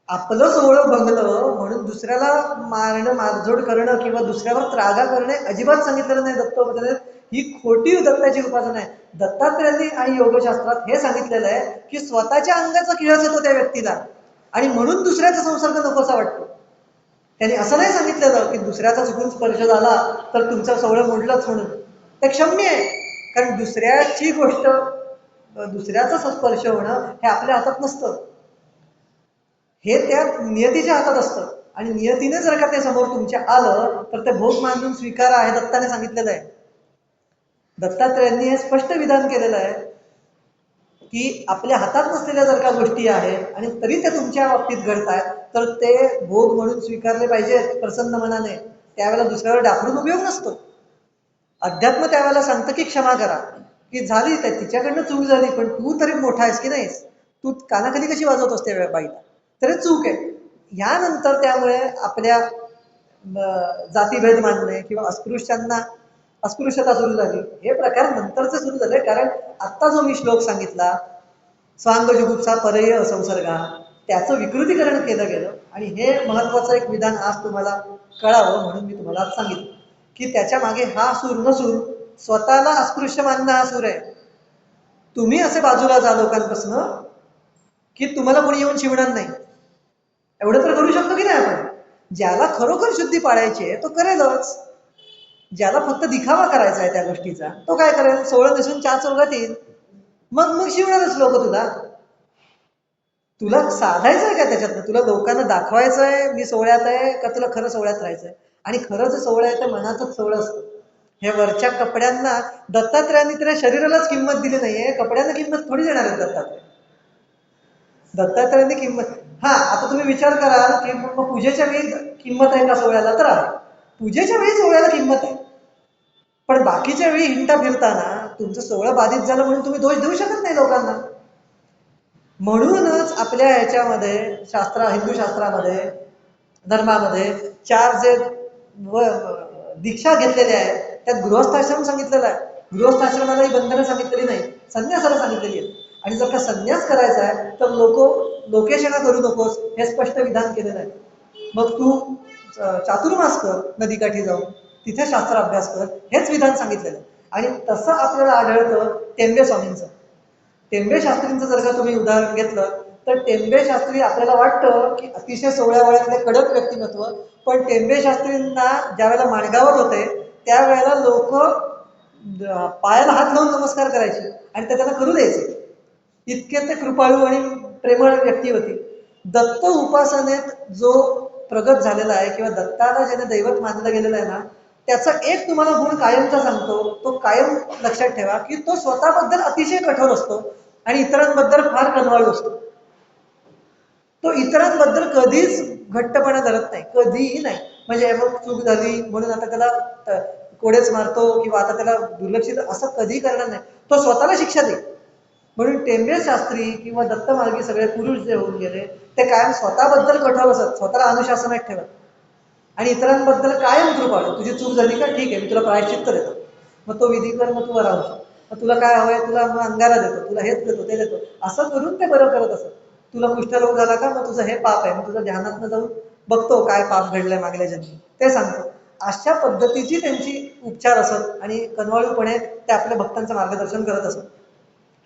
आपलं सोहळं भंगलं म्हणून दुसऱ्याला मारणं, मारझोड करणं किंवा दुसऱ्यावर त्रागा करणे अजिबात सांगितलेलं नाही दत्त उपासनेत. ही खोटी दत्ताची उपासना आहे. दत्तात्रयांनी आणि योगशास्त्रात हे सांगितलेलं आहे की स्वतःच्या अंगाचा किळस येतो त्या व्यक्तीला आणि म्हणून दुसऱ्याचा संसर्ग नकोसा वाटतो. त्यांनी असं नाही सांगितलेलं की दुसऱ्याचा चुकून स्पर्श झाला तर तुमचं सोहळं मोडलंच म्हणून. ते क्षम्य आहे, कारण दुसऱ्याची गोष्ट, दुसऱ्याचा स्पर्श होणं हे आपल्या हातात नसतं, हे त्या नियतीच्या हातात असतं. आणि नियतीने जर का ते समोर तुमच्या आलं तर ते भोग मानून स्वीकारा हे दत्ताने सांगितलेलं आहे. दत्तात्रयांनी हे स्पष्ट विधान केलेलं आहे. की आपल्या हातात नसलेल्या जर का गोष्टी आहेत आणि तरी त्या तुमच्या बाबतीत घडतायत, तर ते भोग म्हणून स्वीकारले पाहिजेत प्रसन्न मनाने. त्यावेळेला दुसऱ्यावर डाफरून उपयोग नसतो. अध्यात्म त्यावेळेला सांगतं की क्षमा करा, की झाली त्या तिच्याकडनं चूक झाली, पण तू तरी मोठा आहेस की नाहीस, तू कानाखाली कशी वाजवतोस त्या बाईला, तरी चूक आहे. यानंतर त्यामुळे आपल्या जातीभेद मानणे किंवा अस्पृश्यांना अस्पृश्यता सुरू झाली, हे प्रकार नंतरचे सुरू झाले. कारण आत्ता जो मी श्लोक सांगितला, स्वांग जुगुप्सा परय असंसर्गा, त्याचं विकृतीकरण केलं गेलं. आणि हे महत्वाचं एक विधान आज तुम्हाला कळावं म्हणून मी तुम्हाला आज सांगितलं, की त्याच्या मागे हा सूर नसून स्वतःला अस्पृश्य मानणं हा सूर आहे. तुम्ही असे बाजूला जा लोकांपासून की तुम्हाला कोणी येऊन शिवणार नाही. एवढं तर करू शकतो की नाही आपण? ज्याला खरोखर शुद्धी पाळायची आहे तो करेलच. ज्याला फक्त दिखावा करायचा आहे त्या गोष्टीचा, तो काय करेल? सोहळं नसून चार चौघात येईल. मग मग शिवणारच लोक तुला. तुला साधायचं आहे का त्याच्यातनं? तुला लोकांना दाखवायचं आहे मी सोहळ्यात आहे, का तुला खरं सोहळ्यात राहायचंय? आणि खरं जर सोहळं आहे तर मनाचंच सोहळं असतं. हे वरच्या कपड्यांना दत्तात्रयांनी त्या शरीरालाच किंमत दिली नाहीये, कपड्यांना किंमत थोडी देणार आहेत दत्तात्रय. दत्तात्रयांनी किंमत, हा आता तुम्ही विचार कराल की मग पूजेच्या वेळी किंमत आहे का सोहळ्याला? तर आहे. पूजेच्या वेळी सोहळ्याला किंमत आहे, पण बाकीच्या वेळी हिंडता फिरताना तुमचं सोहळं बाधित झालं म्हणून तुम्ही दोष देऊ शकत नाही लोकांना. म्हणूनच आपल्या ह्याच्यामध्ये हिंदू शास्त्रामध्ये धर्मामध्ये चार जे दीक्षा घेतलेल्या आहेत त्यात गृहस्थाश्रम सांगितलेला आहे. गृहस्थाश्रमाला ही बंधनं सांगितलेली नाही, संन्यासाला सांगितलेली आहेत. आणि जर का संन्यास करायचा आहे तर लोकेशना करू नकोस हे स्पष्ट विधान केलेलं आहे. मग तू चातुर्मास कर नदीकाठी जाऊन, तिथे शास्त्र अभ्यास कर, हेच विधान सांगितलेलं आहे. आणि तसं आपल्याला आढळतं टेंबे स्वामींचं. टेंबे शास्त्रींचं जर का तुम्ही उदाहरण घेतलं तर टेंबे शास्त्री आपल्याला वाटतं की अतिशय सोहळ्या वयातले कडक व्यक्तिमत्व, पण टेंबे शास्त्रींना ज्या वेळेला माणगावत होते त्यावेळेला लोक पायाला हात लावून नमस्कार करायचे आणि ते त्यांना करू द्यायचे. इतके ते कृपाळू आणि प्रेमळ व्यक्ती होती. दत्त उपासनेत जो प्रगत झालेला आहे किंवा दत्ताला ज्याने दैवत मानलं गेलेलं आहे ना, त्याचा एक तुम्हाला गुण कायमचा सांगतो, तो कायम लक्षात ठेवा की तो स्वतःबद्दल अतिशय कठोर असतो आणि इतरांबद्दल फार कनवाळू असतो. तो इतरांबद्दल कधीच घट्टपणा धरत नाही, कधीही नाही. म्हणजे मग चूक झाली म्हणून आता त्याला कोडेच मारतो किंवा आता त्याला दुर्लक्षित असं कधी करणार नाही. तो स्वतःला शिक्षा देईल. म्हणून टेंबे शास्त्री किंवा दत्तमार्गी सगळे पुरुष जे होऊन गेले ते कायम स्वतःबद्दल कठोर असत, स्वतःला अनुशासनात ठेवत आणि इतरांबद्दल कायम कृपाळू. तुझी चूक झाली का, ठीक आहे मी तुला प्रायश्चित्त देतो, मग तो विधी कर, मग तू बरा होतो, मग तुला काय हवंय, तुला मग अंगाला देतो, तुला हेच देतो ते देतो, असं करून ते बरं करत असत. तुला कुष्ठरोग झाला का, मग तुझं हे पाप आहे, मग तुझं ध्यानात जाऊन बघतो काय पाप घडलंय मागल्या जन्मी ते सांगतो. अशा पद्धतीची त्यांची उपचार असत आणि कनवाळूपणे ते आपल्या भक्तांचं मार्गदर्शन करत असत.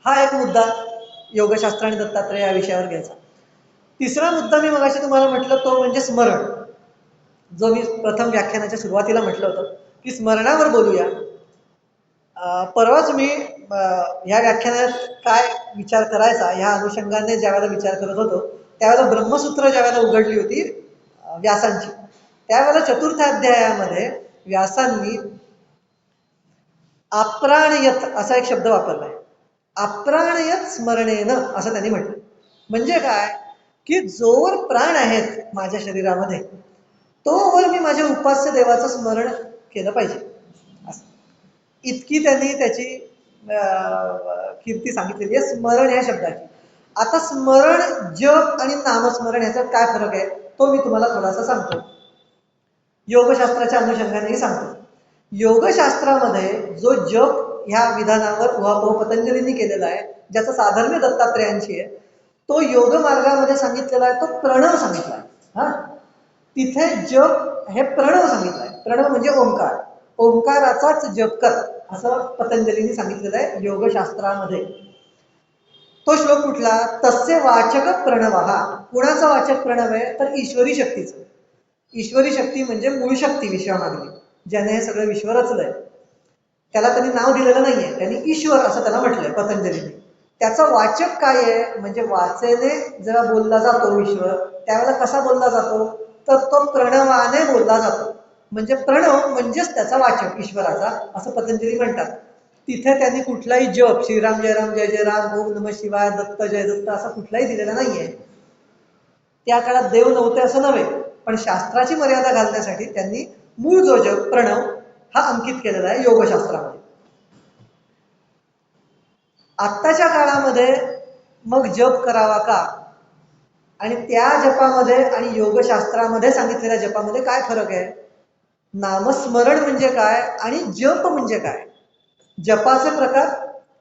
हा एक मुद्दा योगशास्त्र आणि दत्तात्रय या विषयावर घ्यायचा. तिसरा मुद्दा मी मगाशी तुम्हाला म्हटलं तो म्हणजे स्मरण, जो मी प्रथम व्याख्यानाच्या सुरुवातीला म्हटलं होतं की स्मरणावर बोलूया. परवाच मी ह्या व्याख्यानात काय विचार करायचा ह्या अनुषंगाने ज्यावेळेला विचार करत होतो त्यावेळेला ब्रह्मसूत्र ज्यावेळेला उघडली होती व्यासांची, त्यावेळेला चतुर्थ अध्यायामध्ये व्यासांनी अप्राणयत असा एक शब्द वापरलाय. अप्राणयत स्मरणेन असं त्यांनी म्हटलं. म्हणजे काय की जोवर प्राण आहेत माझ्या शरीरामध्ये तोवर मी माझ्या उपास्य देवाचं स्मरण केलं पाहिजे. इतकी त्यांनी त्याची कीर्ती सांगितलेली आहे स्मरण या शब्दाची. आता स्मरण, जप आणि नामस्मरण याच्यात काय फरक आहे तो मी तुम्हाला थोडासा सांगतो, योगशास्त्राच्या अनुषंगानेही सांगतो. योगशास्त्रामध्ये जो जप ह्या विधानावर उहापोह पतंजलींनी केलेला आहे, ज्याचा साधर्म्य दत्तात्रयांची आहे, तो योग मार्गामध्ये सांगितलेला आहे, तो प्रणव सांगितला आहे. हा, तिथे जप हे प्रणव सांगितलंय. प्रणव म्हणजे ओंकार, ओंकाराचाच जप कर असं पतंजलींनी सांगितलेलं आहे योगशास्त्रामध्ये. तो श्लोक कुठला? तस्य वाचक प्रणव. हा कुणाचा वाचक प्रणव आहे तर ईश्वरी शक्तीचं. ईश्वरी शक्ती म्हणजे मूळ शक्ती विश्वामागली, ज्याने हे सगळं विश्व रचलंय. त्याला त्यांनी नाव दिलेलं नाहीये, त्यांनी ईश्वर असं त्याला म्हटलंय पतंजलीने. त्याचा वाचक काय आहे म्हणजे वाचेने जेव्हा बोलला जातो ईश्वर त्यावेळेला कसा बोलला जातो तर तो प्रणवाने बोलला जातो. म्हणजे प्रणव म्हणजेच त्याचा वाचक ईश्वराचा असं पतंजली म्हणतात. तिथे त्यांनी कुठलाही जप श्रीराम जय राम जय जय राम ओम नमः शिवाय दत्त जय दत्त असा कुठलाही दिलेला नाहीये. त्या काळात देव नव्हते असं नव्हे, पण शास्त्राची मर्यादा घालण्यासाठी त्यांनी मूळ जो जप प्रणव हा अंकित केलेला आहे योगशास्त्रामध्ये. आत्ताच्या काळामध्ये मग जप करावा का आणि त्या जपामध्ये आणि योगशास्त्रामध्ये सांगितलेल्या जपामध्ये काय फरक आहे? नामस्मरण म्हणजे काय आणि जप म्हणजे काय? जपाचे प्रकार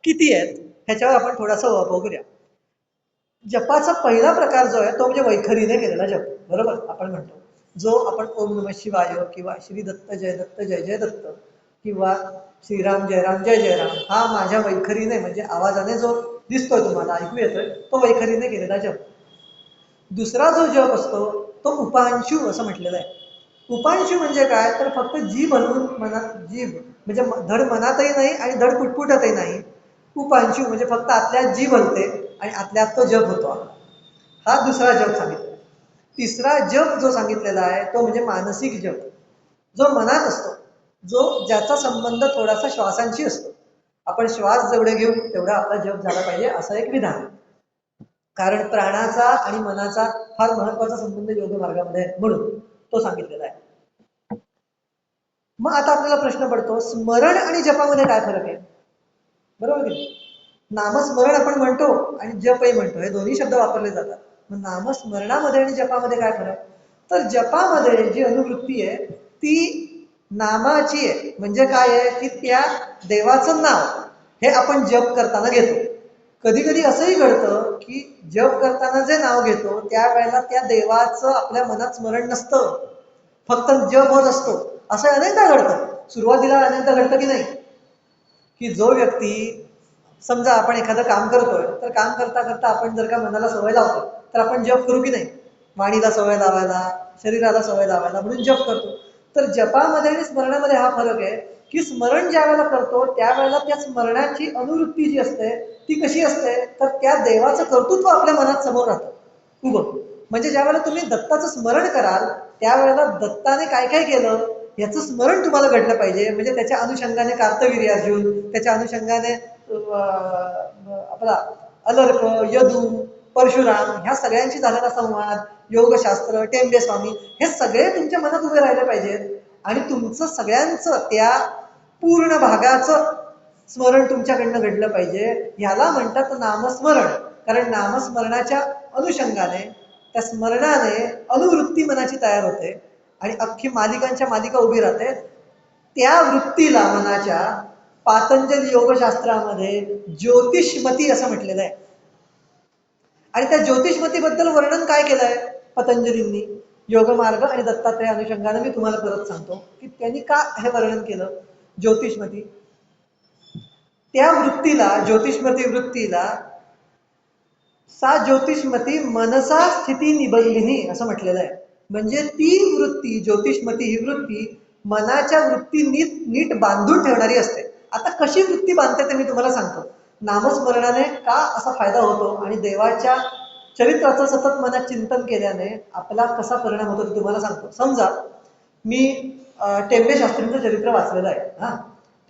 किती आहेत ह्याच्यावर आपण थोडासा उहापोह करूया. जपाचा पहिला प्रकार जो आहे तो म्हणजे वैखरीने केलेला जप, बरोबर आपण म्हणतो, जो आपण ओम नमः शिवाय किंवा श्री दत्त जय जय दत्त किंवा श्रीराम जय जय राम हा माझ्या वैखरीने म्हणजे आवाजाने जो दिसतोय तुम्हाला ऐकू येतोय तो वैखरीने केलेला जप. दुसरा जो जप असतो तो उपांशू असं म्हटलेलं आहे. उपांशू म्हणजे काय तर फक्त जीभ हलवून मनात जीभ म्हणजे धड मनातही नाही आणि धड पुटपुटतही नाही. उपांशू म्हणजे फक्त आतल्यात जीभ हलते आणि आतल्यात तो जप होतो. हा दुसरा जप सांगितला. तिसरा जप जो सांगितलेला आहे तो म्हणजे मानसिक जप, जो मनात असतो, जो ज्याचा संबंध थोडासा श्वासांशी असतो. आपण श्वास जेवढे घेऊ तेवढा आपला जप झाला पाहिजे असं एक विधान. कारण प्राणाचा आणि मनाचा फार महत्वाचा संबंध योग मार्गामध्ये आहे म्हणून तो सांगितलेला आहे. मग आता आपल्याला प्रश्न पडतो स्मरण आणि जपामध्ये काय फरक आहे? बरोबर की नामस्मरण आपण म्हणतो आणि जपही म्हणतो, हे दोन्ही शब्द वापरले जातात. मग नामस्मरणामध्ये आणि जपामध्ये काय फरक? तर जपामध्ये जी अनुवृत्ती आहे ती नामाची आहे. म्हणजे काय आहे की त्या देवाचं नाव हे आपण जप करताना घेतो. कधी कधी असंही घडतं की जप करताना जे नाव घेतो त्यावेळेला त्या देवाचं आपल्या मनात स्मरण नसतं, फक्त जप होत असतो. असं अनेकदा घडतं. सुरुवातीला अनेकदा घडतं की नाही, की जो व्यक्ती समजा आपण एखादं काम करतोय तर काम करता करता आपण जर का मनाला सवय लावतो तर आपण जप करू की नाही? वाणीला सवय लावायला, शरीराला सवय लावायला म्हणून जप करतो. तर जपामध्ये आणि स्मरणामध्ये हा फरक आहे की स्मरण ज्या वेळेला करतो त्यावेळेला त्या स्मरणाची अनुवृत्ती जी असते ती कशी असते तर त्या देवाचं कर्तृत्व आपल्या मनात समोर राहतं उभं. म्हणजे ज्या वेळेला तुम्ही दत्ताचं स्मरण कराल त्यावेळेला दत्ताने काय काय केलं याचं स्मरण तुम्हाला घडलं पाहिजे. म्हणजे त्याच्या अनुषंगाने कार्तवीर्य अर्जुन, त्याच्या अनुषंगाने आपला अलर्क, यदू, परशुराम ह्या सगळ्यांशी झालेला संवाद, योगशास्त्र, टेंबे स्वामी हे सगळे तुमच्या मनात उभे राहिले पाहिजेत आणि तुमचं सगळ्यांचं त्या पूर्ण भागाचं स्मरण तुमच्याकडनं घडलं पाहिजे. ह्याला म्हणतात नामस्मरण. कारण नामस्मरणाच्या अनुषंगाने त्या स्मरणाने अनुवृत्ती मनाची तयार होते आणि अख्खी मालिकांच्या मालिका उभी राहते. त्या वृत्तीला मनाच्या पातंजल योगशास्त्रामध्ये ज्योतिषमती असं म्हटलेलं आहे. आणि त्या ज्योतिषमतीबद्दल वर्णन काय केलंय पतंजलींनी? योगमार्ग आणि दत्तात्रय अनुषंगाने मी तुम्हाला परत सांगतो की त्यांनी का हे वर्णन केलं. ज्योतिषमती त्या वृत्तीला, ज्योतिषमती वृत्तीला सा ज्योतिषमती मनसा स्थिती निबंधिनी असं म्हटलेलं आहे. म्हणजे ती वृत्ती, ज्योतिषमती ही वृत्ती मनाच्या वृत्ती नीट बांधून ठेवणारी असते. आता कशी वृत्ती बांधते ते मी तुम्हाला सांगतो. नामस्मरणाने का असा फायदा होतो आणि देवाच्या चरित्राचं सतत मनात चिंतन केल्याने आपला कसा परिणाम होतो ते तुम्हाला सांगतो. समजा मी टेंबे शास्त्रींचं चरित्र वाचलेलं आहे. हा,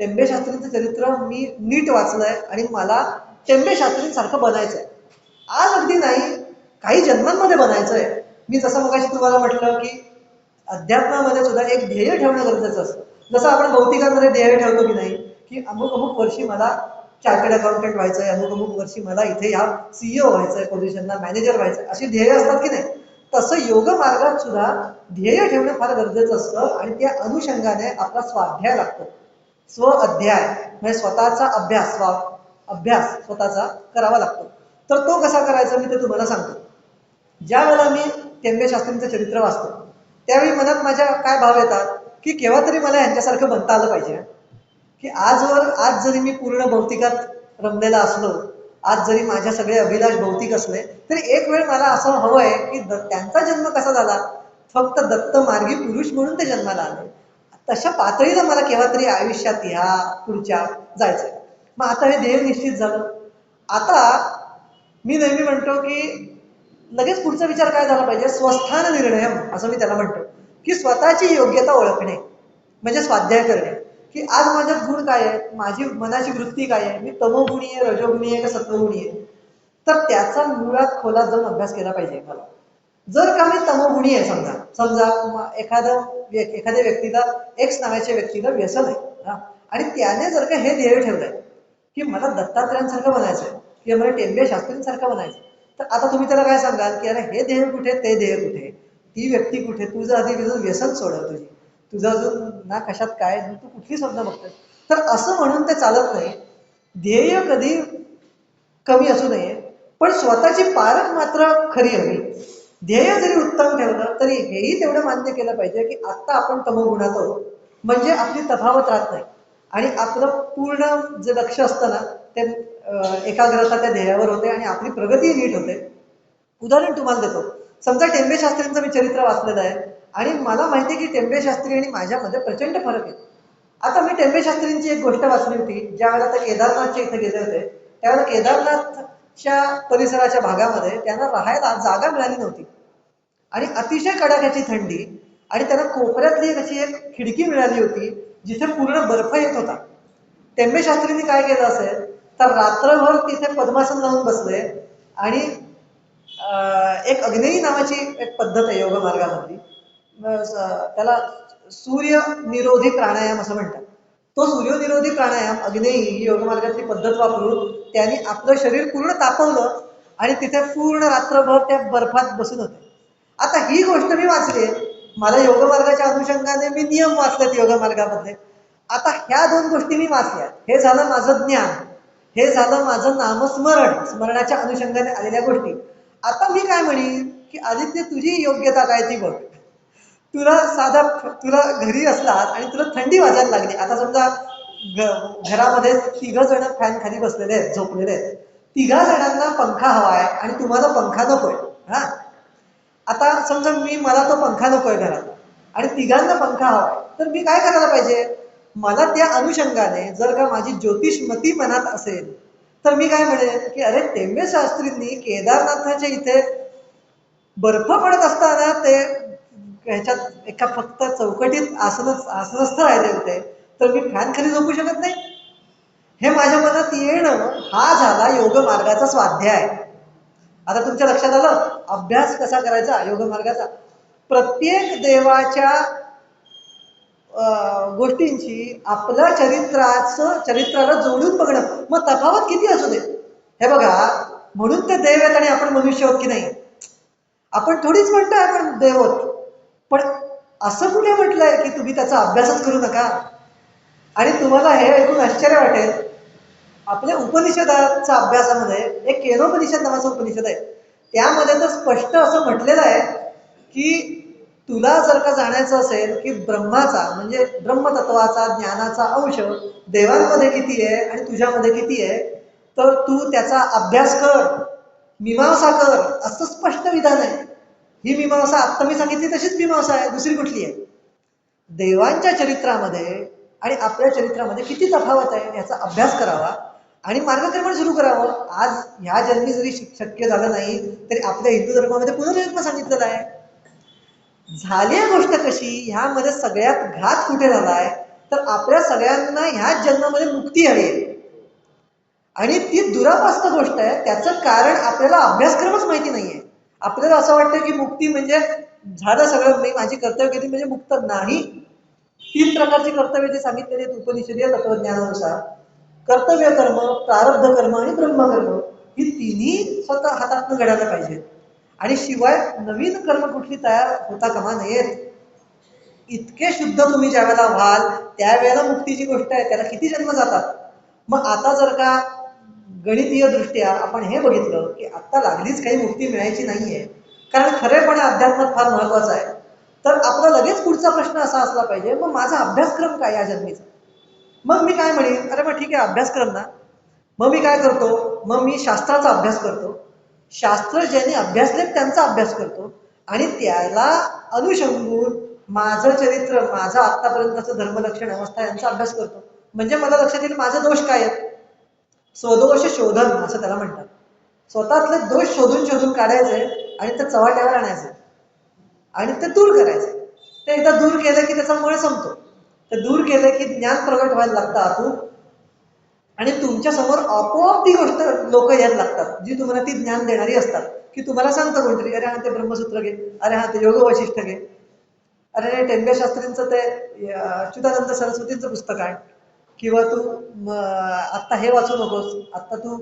टेंबे शास्त्रींचं चरित्र मी नीट वाचलंय आणि मला टेंबे शास्त्रींसारखं बनायचंय. आज अगदी नाही, काही जन्मांमध्ये बनायचंय. मी जसं मगाशी तुम्हाला म्हटलं की अध्यात्मामध्ये सुद्धा एक ध्येय ठेवणं गरजेचं असतं. जसं आपण भौतिकांमध्ये ध्येय ठेवतो की नाही, की अमुक अमुक वर्षी मला चार्टर्ड अकाउंटंट व्हायचंय, अमुक अमुक वर्षी मला इथे ह्या CEO व्हायचंय, पोझिशनला मॅनेजर व्हायचंय, अशी ध्येय असतात की नाही. तसं योग मार्गात सुद्धा ध्येय ठेवणं फार गरजेचं असतं आणि त्या अनुषंगाने आपला स्वाध्याय लागतो. स्व अध्याय म्हणजे स्वतःचा अभ्यास स्वतःचा करावा लागतो. तर तो कसा करायचा मी ते तुम्हाला सांगतो. ज्या वेळेला मी टेंबे शास्त्रींचं चरित्र वाचतो त्यावेळी मनात माझ्या काय भाव येतात की केव्हा तरी मला यांच्यासारखं बनता आलं पाहिजे. की आज जरी मी पूर्ण भौतिकात रमलेला असलो, आज जरी माझ्या सगळे अभिलाष भौतिक असले तरी एक वेळ मला असं हवंय की त्यांचा जन्म कसा झाला, फक्त दत्त मार्गी पुरुष म्हणून ते जन्माला आले. तशा पातळीला मला केव्हा तरी आयुष्यात ह्या पुढच्या जायचंय. मग आता हे ध्येय निश्चित झालं. आता मी नेहमी म्हणतो की लगेच पुढचा विचार काय झाला पाहिजे, स्वस्थान निर्णय असं मी त्याला म्हणतो. की स्वतःची योग्यता ओळखणे म्हणजे स्वाध्याय करणे. की आज माझ्यात गुण काय आहे, माझी मनाची वृत्ती काय आहे, मी तमोगुणी आहे, रजोगुणी आहे का सत्वगुणी आहे. तर त्याचा मुळात खोलात जाऊन अभ्यास केला पाहिजे मला. जर का मी तमोगुणी आहे, समजा समजा एखाद्या व्यक्तीला, एक्स नावाच्या व्यक्तीला व्यसन आहे हा, आणि त्याने जर का हे ध्येय ठेवलंय की मला दत्तात्रयांसारखं बनायचंय किंवा मला टेंबे शास्त्रींसारखं बनायचं, तर आता तुम्ही त्याला काय सांगाल की अरे हे ध्येय कुठे, ते ध्येय कुठे, ती व्यक्ती कुठे, तुझं आधी तुझं व्यसन सोडव, तुझं अजून ना कशात काय, तू कुठली स्वप्न बघतोय. तर असं म्हणून ते चालत नाही. ध्येय कधी कमी असू नये, पण स्वतःची पारख मात्र खरी हवी. ध्येय जरी उत्तम ठेवलं तरी हेही तेवढं मान्य केलं पाहिजे की आता आपण तमोगुणात आहोत, म्हणजे आपली तफावत राहत नाही आणि आपलं पूर्ण जे लक्ष असतं ना ते एकाग्रता त्या ध्येयावर होते आणि आपली प्रगती नीट होते. उदाहरण तुम्हाला देतो. समजा टेंबे शास्त्रींचं मी चरित्र वाचलेलं आहे आणि मला माहिती आहे की टेंबे शास्त्री आणि माझ्यामध्ये प्रचंड फरक आहे. आता मी टेंबे शास्त्रींची एक गोष्ट वाचली होती, ज्या वेळेला ते केदारनाथच्या इथे गेले होते, त्यावेळेला केदारनाथच्या परिसराच्या भागामध्ये त्यांना राहायला जागा मिळाली नव्हती आणि अतिशय कडाक्याची थंडी, आणि त्यांना कोपऱ्यातली अशी एक खिडकी मिळाली होती जिथे पूर्ण बर्फ येत होता. टेंबे शास्त्रींनी काय केलं असेल तर रात्रभर तिथे पद्मासन लावून बसले आणि एक अग्नेयी नावाची एक पद्धत आहे योग मार्गामधली, त्याला सूर्य निरोधी प्राणायाम असं म्हणतात. तो सूर्यनिरोधी प्राणायाम अग्नेयी ही योग मार्गातली पद्धत वापरून त्यांनी आपलं शरीर पूर्ण तापवलं आणि तिथे पूर्ण रात्रभर त्या बर्फात बसून होते. आता ही गोष्ट मी वाचली, मला योग मार्गाच्या अनुषंगाने मी नियम वाचलेत योग मार्गामधले. आता ह्या दोन गोष्टी मी वाचल्या, हे झालं माझं ज्ञान, हे झालं माझं नामस्मरण, स्मरणाच्या अनुषंगाने आलेल्या गोष्टी. आता मी काय म्हणेन की आदित्य तुझी योग्यता काय ती बघ. तुला घरी असलात आणि तुला थंडी वाजायला लागली. आता समजा घरामध्ये 3 जण फॅन खाली बसलेले आहेत, झोपलेले आहेत. 3 जणांना पंखा हवाय आणि तुम्हाला पंखा नकोय. हा, आता समजा मला तो पंखा नकोय घरात आणि 3घांना पंखा हवाय, तर मी काय करायला पाहिजे, मला त्या अनुषंगाने जर का माझी ज्योतिषमती मनात असेल तर मी काय म्हणेन की अरे टेंबे शास्त्रींनी केदारनाथाच्या इथे बर्फ पडत असताना ते ह्याच्यात एका फक्त चौकटीत आसनस्थ राहिले होते, तर मी फॅन खाली झोपू शकत नाही. हे माझ्या मनात येणं हा झाला योग मार्गाचा स्वाध्याय. आता तुमच्या लक्षात आलं अभ्यास कसा करायचा योग मार्गाचा. प्रत्येक देवाच्या गोष्टींची आपल्या चरित्राला जोडून बघणं, मग तफावत किती असू दे. हे बघा, म्हणून ते देव आहेत आणि आपण मनुष्य आहोत की नाही. आपण थोडीच म्हणतोय आपण देव आहोत, पण असं कुठे म्हटलंय की तुम्ही त्याचा अभ्यासच करू नका. आणि तुम्हाला हे ऐकून आश्चर्य वाटेल, आपल्या उपनिषदाच्या अभ्यासामध्ये एक केनोपनिषद नावाचं उपनिषद आहे, त्यामध्ये तर स्पष्ट असं म्हटलेलं आहे की तुला जर का जाणायचं असेल की ब्रह्माचा म्हणजे ब्रह्मतत्वाचा ज्ञानाचा अंश देवांमध्ये किती आहे आणि तुझ्यामध्ये किती आहे, तर तू त्याचा अभ्यास कर, मीमांसा कर, असं स्पष्ट विधान आहे. ही मीमांसा आत्ता मी सांगितली तशीच मीमांसा आहे, दुसरी कुठली आहे. देवांच्या चरित्रामध्ये आणि आपल्या चरित्रामध्ये किती तफावत आहे याचा अभ्यास करावा आणि मार्गक्रमण सुरू करावं. आज ह्या जन्मी जरी शक्य झालं नाही तरी आपल्या हिंदू धर्मामध्ये पुनर्जन्म सांगितलेला आहे. झाली गोष्ट कशी, ह्यामध्ये सगळ्यात घात कुठे झालाय, तर आपल्या सगळ्यांना ह्याच जन्मामध्ये मुक्ती हवी आहे आणि ती दुरापास्त गोष्ट आहे. त्याचं कारण आपल्याला अभ्यासक्रमच माहिती नाहीये. आपल्याला असं वाटतं की मुक्ती म्हणजे झालं सगळं, मी माझी कर्तव्य केली म्हणजे मुक्त. नाही. 3 प्रकारची कर्तव्य जे सांगितलेले आहेत उपनिषदीय तत्वज्ञानानुसार, कर्तव्य कर्म, प्रारब्ध कर्म आणि ब्रह्मकर्म, ही तिन्ही स्वतः हातातून घडायला पाहिजे आणि शिवाय नवीन कर्म कुठली तयार होता कामा नयेत. इतके शुद्ध तुम्ही ज्या वेळेला व्हाल त्यावेळेला मुक्तीची गोष्ट आहे, त्याला किती जन्म जातात. मग आता जर का गणितीय दृष्ट्या आपण हे बघितलं की आता लागलीच काही मुक्ती मिळायची नाहीये, कारण खरेपणा अध्यात्मात फार महत्वाचा आहे, तर आपला लगेच पुढचा प्रश्न असा असला पाहिजे, मग माझा अभ्यासक्रम काय या जन्मीचा. मग मी काय म्हणेन, अरे मग ठीक आहे अभ्यासक्रम ना, मग मी काय करतो, मग मी शास्त्राचा अभ्यास करतो. शास्त्र ज्यांनी अभ्यासले त्यांचा अभ्यास करतो आणि त्याला अनुषंगून माझं चरित्र, माझं आतापर्यंतचं धर्मलक्षण अवस्था यांचा अभ्यास करतो. म्हणजे मला लक्षात येईल माझे दोष काय आहेत. स्वदोष शोधन असं त्याला म्हणतात. स्वतःतले दोष शोधून शोधून काढायचे आणि ते चव्हाट्यावर आणायचे आणि ते दूर करायचे. ते एकदा दूर केलं की त्याचा मुळे संपतो. ते दूर केले की ज्ञान प्रगट व्हायला लागतं आतून आणि तुमच्या समोर आपोआप ती गोष्ट लोक यायला लागतात जी तुम्हाला ती ज्ञान देणारी असतात. की तुम्हाला सांगतं कोणतरी, अरे हा ते ब्रह्मसूत्र घे, अरे हा ते योग वैशिष्ट्य घे, अरे टेंबे शास्त्रींचं ते अच्युतानंद सरस्वतींचं पुस्तक आहे, किंवा तू आत्ता हे वाचू नकोस, आत्ता तू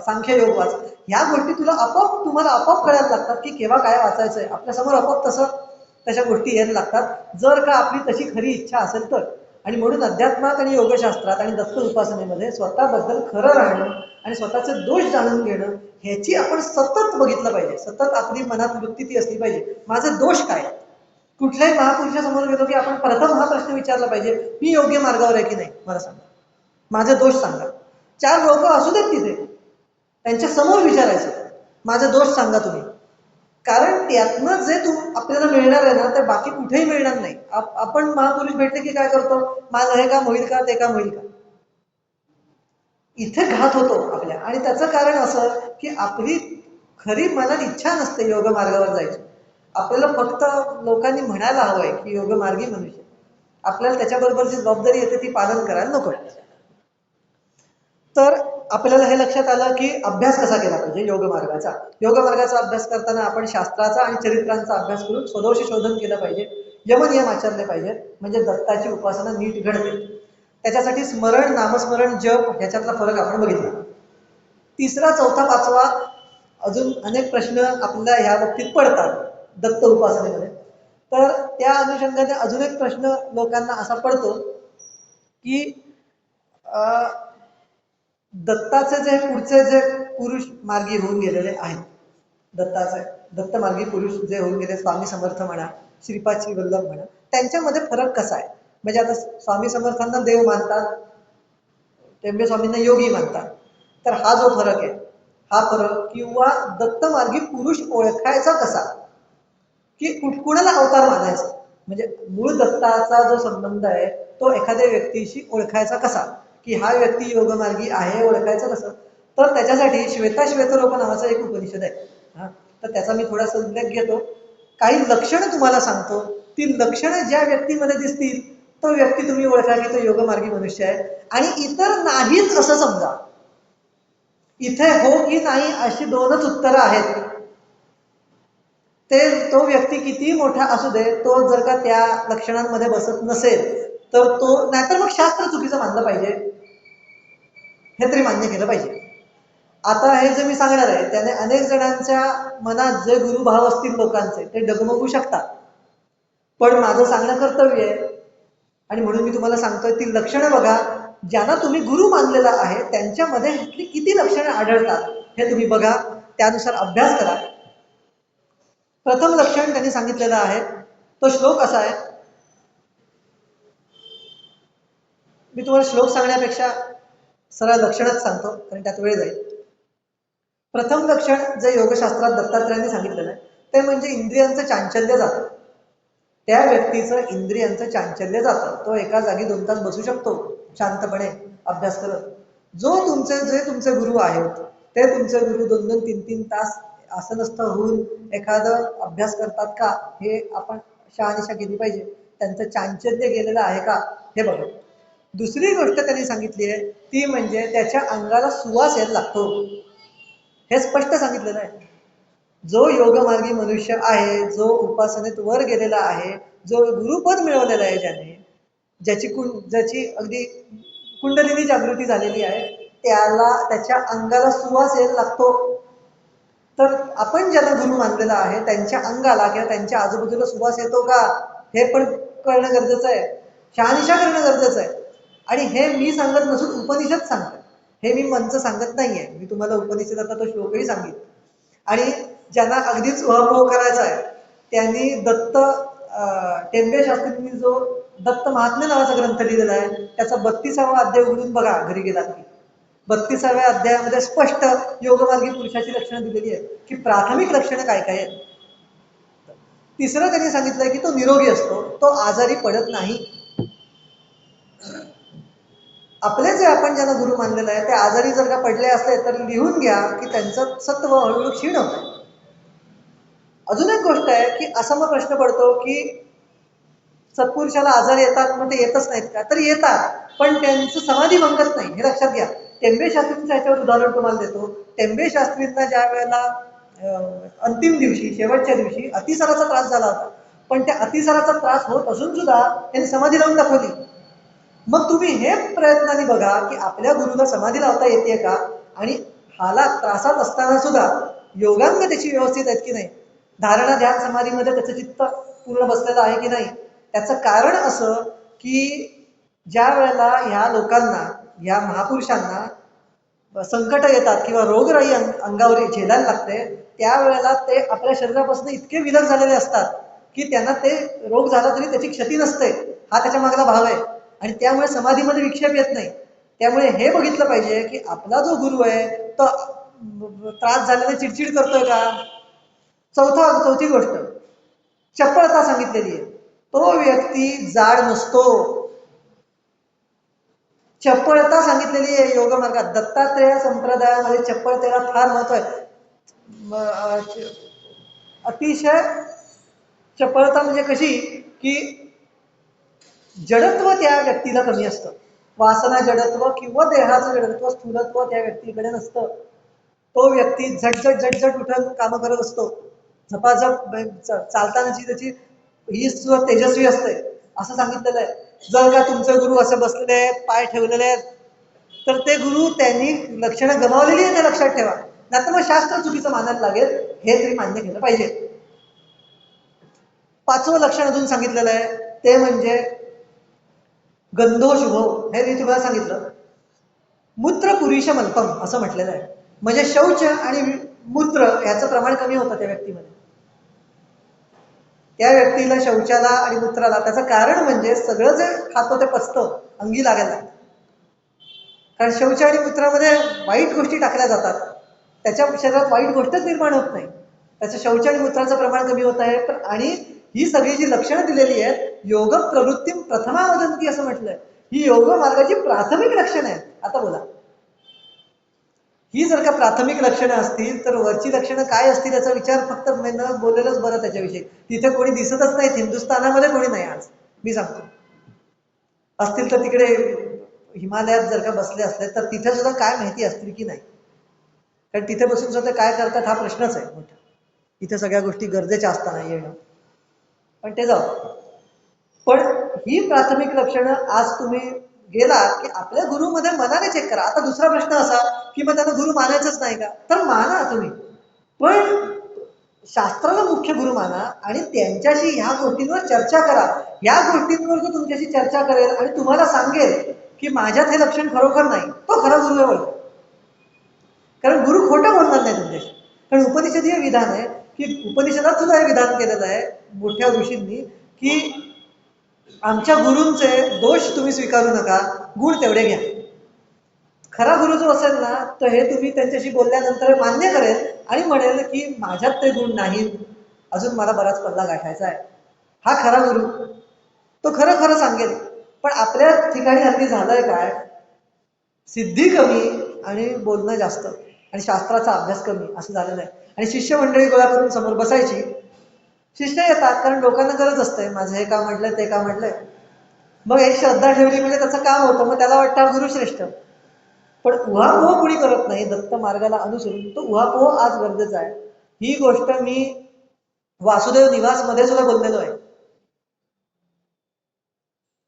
सांख्य योग वाच. ह्या गोष्टी तुला आपोआप तुम्हाला आपोआप कळायला लागतात की केव्हा काय वाचायचंय. आपल्या समोर आपोआप तशा गोष्टी यायला लागतात जर का आपली तशी खरी इच्छा असेल तर. आणि म्हणून अध्यात्मात आणि योगशास्त्रात आणि दत्त उपासनेमध्ये स्वतःबद्दल खरं राहणं आणि स्वतःचे दोष जाणून घेणं ह्याची आपण सतत बघितलं पाहिजे. सतत आपली मनात वृत्ती ती असली पाहिजे, माझे दोष काय. कुठल्याही महापुरुषासमोर गेलो की आपण प्रथम हा प्रश्न विचारला पाहिजे, मी योग्य मार्गावर आहे की नाही, मला सांगा, माझे दोष सांगा. 4 लोक असू देत तिथे, त्यांच्या समोर विचारायचं, माझे दोष सांगा तुम्ही. कारण त्यातनं जे आपल्याला मिळणार आहे ना ते बाकी कुठेही मिळणार नाही. आपण महापुरुष भेटले की काय करतो, माझं हे काम होईल का, ते काम होईल का, इथे घात होतो आपल्या. आणि त्याचं कारण असं की आपली खरी मनात इच्छा नसते योग मार्गावर जायची. आपल्याला फक्त लोकांनी म्हणायला हवंय की योग मार्गी मनुष्य, आपल्याला त्याच्याबरोबर जी जबाबदारी येते ती पालन करायला नको. तर आपल्याला हे लक्षात आलं की अभ्यास कसा केला पाहिजे योग मार्गाचा. योग मार्गाचा अभ्यास करताना आपण शास्त्राचा आणि चरित्रांचा अभ्यास करून स्वदोषी शोधन केलं पाहिजे, यमनियम आचरले पाहिजेत, म्हणजे दत्ताची उपासना नीट घडते. त्याच्यासाठी स्मरण, नामस्मरण, जप ह्याच्यातला फरक आपण बघितला. तिसरा, चौथा, पाचवा अजून अनेक प्रश्न आपल्याला ह्या बाबतीत पडतात दत्त उपासनेमध्ये. तर त्या अनुषंगाने अजून एक प्रश्न लोकांना असा पडतो की दत्ताचे जे पुढचे जे पुरुष मार्गी होऊन गेलेले आहेत, दत्त मार्गी पुरुष जे होऊन गेले, स्वामी समर्थ म्हणा, श्रीपाद श्री वल्लभ म्हणा, त्यांच्यामध्ये फरक कसा आहे. म्हणजे आता स्वामी समर्थांना देव मानतात, टेंबे स्वामींना योगी मानतात. तर हा जो फरक आहे, हा फरक किंवा दत्त मार्गी पुरुष ओळखायचा कसा, की कुणाला अवतार मानायचा, म्हणजे मूळ दत्ताचा जो संबंध आहे तो एखाद्या व्यक्तीशी ओळखायचा कसा, की हा व्यक्ती योगमार्गी आहे ओळखायचं कसं. तर त्याच्यासाठी श्वेताश्वेतरूप नावाचा एक उपनिषद आहे. तर त्याचा मी थोडासा उल्लेख घेतो. काही लक्षणं तुम्हाला सांगतो, ती लक्षणं ज्या व्यक्तीमध्ये दिसतील तो व्यक्ती तुम्ही ओळखा की तो योगमार्गी मनुष्य आहे. आणि इतर नाहीच असं समजा, इथे हो की नाही अशी दोनच उत्तरं आहेत. तो व्यक्ती किती मोठा असू दे, तो जर का त्या लक्षणांमध्ये बसत नसेल तर तो, नाहीतर मग शास्त्र चुकीचं मानलं पाहिजे, हे तरी मान्य केलं पाहिजे. आता हे जे मी सांगणार आहे त्याने अनेक जणांच्या मनात जे गुरुभाव असतील लोकांचे ते डगमगू शकतात, पण माझं सांगणं कर्तव्य आहे आणि म्हणून मी तुम्हाला सांगतोय ती लक्षणं बघा. ज्यांना तुम्ही गुरु मानलेला आहे त्यांच्यामध्ये किती लक्षणं आढळतात हे तुम्ही बघा, त्यानुसार अभ्यास करा. प्रथम लक्षण त्यांनी सांगितलेलं आहे, तो श्लोक असा आहे. मी तुम्हाला श्लोक सांगण्यापेक्षा सरळ लक्षणच सांगतो कारण त्यात वेळ जाईल. प्रथम लक्षण जे योगशास्त्रात दत्तात्रयांनी सांगितलेलं आहे ते म्हणजे इंद्रियांचं चांचल्य जातं. त्या व्यक्तीचं इंद्रियांचं चांचल्य जातं, तो एका जागी 2 तास बसू शकतो शांतपणे अभ्यास करत. जे तुमचे गुरु आहेत ते तुमचे गुरु 2-2, 3-3 तास आसनस्थ होऊन एखादं अभ्यास करतात का हे आपण शहानिशा केली पाहिजे. त्यांचं चांचल्य गेलेलं आहे का हे बघा. दुसरी गोष्ट त्यांनी सांगितली आहे ती म्हणजे त्याच्या अंगाला सुवास यायला लागतो, हे स्पष्ट सांगितलेलं आहे. जो योगमार्गी मनुष्य आहे, जो उपासनेत वर गेलेला आहे, जो गुरुपद मिळवलेला आहे, ज्याची अगदी कुंडलिनी जागृती झालेली आहे, त्याच्या अंगाला सुवास यायला लागतो. तर आपण ज्यांना गुरु मानलेला आहे त्यांच्या अंगाला किंवा त्यांच्या आजूबाजूला सुवास येतो का हे पण करणं गरजेचं आहे, शहानिशा करणं गरजेचं आहे. आणि हे मी सांगत नसून उपनिषद सांगतात, हे मी मंच सांगत नाहीये. मी तुम्हाला उपनिषदाचा तो श्लोकही सांगितला. आणि ज्यांना अगदीच उहापोह करायचा आहे त्यांनी टेंबे शास्त्रींनी जो दत्त महात्म्य नावाचा ग्रंथ लिहिलेला आहे त्याचा 32वा अध्याय उघडून बघा घरी गेला की. 32व्या अध्यायामध्ये स्पष्ट योगमार्गी पुरुषाची लक्षणं दिलेली आहेत की प्राथमिक लक्षणं काय काय आहेत. तिसरं त्यांनी सांगितलंय की तो निरोगी असतो, तो आजारी पडत नाही. आपले जे आपण ज्यांना गुरु मानलेलं आहे ते आजारी जर का पडले असले तर लिहून घ्या की त्यांचं सत्व हळूहळू क्षीण होतं. अजून एक गोष्ट आहे की असा मग प्रश्न पडतो की सत्पुरुषाला आजार येतात, मग ते येतच नाहीत का? तर येतात, पण त्यांचं समाधी भंगत नाही, हे लक्षात घ्या. टेंबे शास्त्रींचं याच्यावर उदाहरण तुम्हाला देतो. टेंबे शास्त्रींना ज्या वेळेला अंतिम दिवशी, शेवटच्या दिवशी अतिसाराचा त्रास झाला होता, पण त्या अतिसाराचा त्रास होत असून सुद्धा त्यांनी समाधी लावून दाखवली. मग तुम्ही हे प्रयत्नाने बघा की आपल्या गुरुला समाधी लावता येते का, आणि हालात त्रासात असताना सुद्धा योगांग त्याची व्यवस्थित आहेत की नाही, धारणा ध्यान समाधीमध्ये त्याचं चित्त पूर्ण बसलेलं आहे की नाही. त्याचं कारण असं की ज्या वेळेला ह्या लोकांना, ह्या महापुरुषांना संकट येतात किंवा रोगराई अंगावर झेलायला लागते, त्यावेळेला ते आपल्या शरीरापासून इतके विलग झालेले असतात की त्यांना ते रोग झाला तरी त्याची क्षती नसते, हा त्याच्या मागला भाव आहे. आणि त्यामुळे समाधीमध्ये विक्षेप येत नाही. त्यामुळे हे बघितलं पाहिजे की आपला जो गुरु आहे तो त्रास झाल्याने चिडचिड करतोय का. चौथी गोष्ट चपळता सांगितलेली आहे. तो व्यक्ती जाड नसतो. चपळता सांगितलेली आहे योग मार्गात. दत्तात्रेय संप्रदायामध्ये चपळतेला फार महत्व आहे. अतिशय चपळता म्हणजे कशी की जडत्व त्या व्यक्तीला कमी असतं. वासना जडत्व किंवा देहाचं जडत्व, स्थूलत्व त्या व्यक्तीकडे नसतं. तो व्यक्ती झटझट उठून कामं करत असतो. झपाझप चालतानाची त्याची ही सुद्धा तेजस्वी असते असं सांगितलेलं आहे. जर का तुमचे गुरु असे बसलेले आहेत, पाय ठेवलेले आहेत, तर ते गुरु त्यांनी लक्षणं गमावलेली आहे, ते लक्षात ठेवा. नाहीतर मग शास्त्र चुकीचं मानायला लागेल, हे तरी मान्य केलं पाहिजे. पाचवं लक्षण अजून सांगितलेलं आहे, ते म्हणजे गंधो शुभो. हे मी तुम्हाला सांगितलं. मूत्र पुरुषम अल्पम असं म्हटलेलं आहे. म्हणजे शौच आणि मूत्र याचं प्रमाण कमी होतं त्या व्यक्तीमध्ये. त्या व्यक्तीला शौचाला आणि मूत्राला, त्याचं कारण म्हणजे सगळं जे खातो ते पचतं, अंगी लागायला लागतं. कारण शौच आणि मूत्रामध्ये वाईट गोष्टी टाकल्या जातात, त्याच्या शरीरात वाईट गोष्टच निर्माण होत नाही. त्याचं शौच आणि मूत्राचं प्रमाण कमी होत आहे. आणि ही सगळी जी लक्षणं दिलेली आहेत, योग प्रवृत्ती प्रथमा वदंती असं म्हटलंय. ही योग मार्गाची प्राथमिक लक्षणं आहेत. आता बोला, ही जर का प्राथमिक लक्षणं असतील तर वरची लक्षणं काय असतील याचा विचार फक्त बोललेलंच बरं त्याच्याविषयी. तिथे कोणी दिसतच नाहीत, हिंदुस्थानामध्ये कोणी नाही आज, मी सांगतो. असतील तर तिकडे हिमालयात जर का बसले असले तर तिथे सुद्धा काय माहिती असतील की नाही. कारण तिथे बसून सुद्धा काय करतात हा प्रश्नच आहे मोठा. इथे सगळ्या गोष्टी गरजेच्या असताना येणं, पण ते जाऊ. पण ही प्राथमिक लक्षणं आज तुम्ही गेला की आपल्या गुरुमध्ये मनाने चेक करा. आता दुसरा प्रश्न असा की मग त्यांना गुरु मानायचंच नाही का, तर माना तुम्ही, पण शास्त्राला मुख्य गुरु माना आणि त्यांच्याशी ह्या गोष्टींवर चर्चा करा. या गोष्टींवर जो तुमच्याशी चर्चा करेल आणि तुम्हाला सांगेल की माझ्यात हे लक्षण खरोखर नाही, तो खरा गुरु आहे. कारण गुरु खोटं बोलणार नाही तुमच्याशी. कारण उपनिषदीय विधान आहे की उपनिषदात सुद्धा हे विधान केलेलं आहे मोठ्या ऋषींनी की आमच्या गुरूंचे दोष तुम्ही स्वीकारू नका, गुण तेवढे घ्या. खरा गुरु जो असेल ना, तर हे तुम्ही त्यांच्याशी बोलल्यानंतर मान्य करेल आणि म्हणेल की माझ्यात ते गुण नाहीत, अजून मला बराच पल्ला गाठायचा आहे. हा खरा गुरु, तो खरं खरं सांगेल. पण आपल्या ठिकाणी हल्ली झालंय काय, सिद्धी कमी आणि बोलणं जास्त आणि शास्त्राचा अभ्यास कमी असं झालेलं आहे. आणि शिष्य मंडळी गोळा करून समोर बसायची. शिष्य येतात कारण लोकांना गरज असते, माझं हे काम म्हटलंय ते काम म्हटलंय. मग एक श्रद्धा ठेवली म्हणजे त्याचं काम होतं, मग त्याला वाटतं गुरु श्रेष्ठ. पण उहापोह कुणी करत नाही दत्त मार्गाला अनुसरून. तो उहापोह आज गरजेचा आहे. ही गोष्ट मी वासुदेव निवास मध्ये सुद्धा बोललेलो आहे.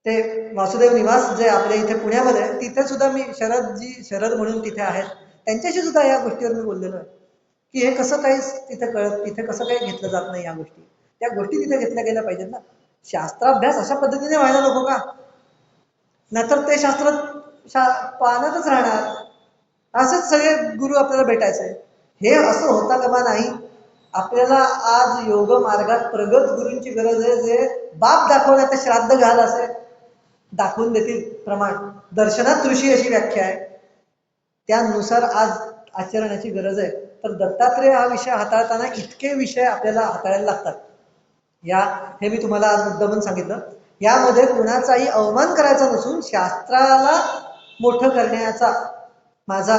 ते वासुदेव निवास जे आपल्या इथे पुण्यामध्ये, तिथे सुद्धा मी शरद म्हणून तिथे आहेत, त्यांच्याशी सुद्धा या गोष्टीवर मी बोललेलो आहे की हे कसं काही तिथे कसं काही घेतलं जात नाही. या गोष्टी, त्या गोष्टी तिथे घेतल्या गेल्या पाहिजेत ना. शास्त्राभ्यास अशा पद्धतीने व्हायला नको का, नाहीतर ते शास्त्र पाण्यातच राहणार. असंच सगळे गुरु आपल्याला भेटायचे, हे असं होता कामा नाही. आपल्याला आज योग मार्गात प्रगत गुरूंची गरज आहे, जे बाप दाखवण्याचं श्राद्ध घाल असे दाखवून देतील प्रमाण. दर्शनात ऋषी अशी व्याख्या आहे, त्यानुसार आज आचरणाची गरज आहे. तर दत्तात्रेय हा विषय हाताळताना इतके विषय आपल्याला हाताळायला लागतात. हे मी तुम्हाला आज मुद्दामून सांगितलं. यामध्ये कुणाचाही अवमान करायचा नसून शास्त्राला मोठं करण्याचा माझा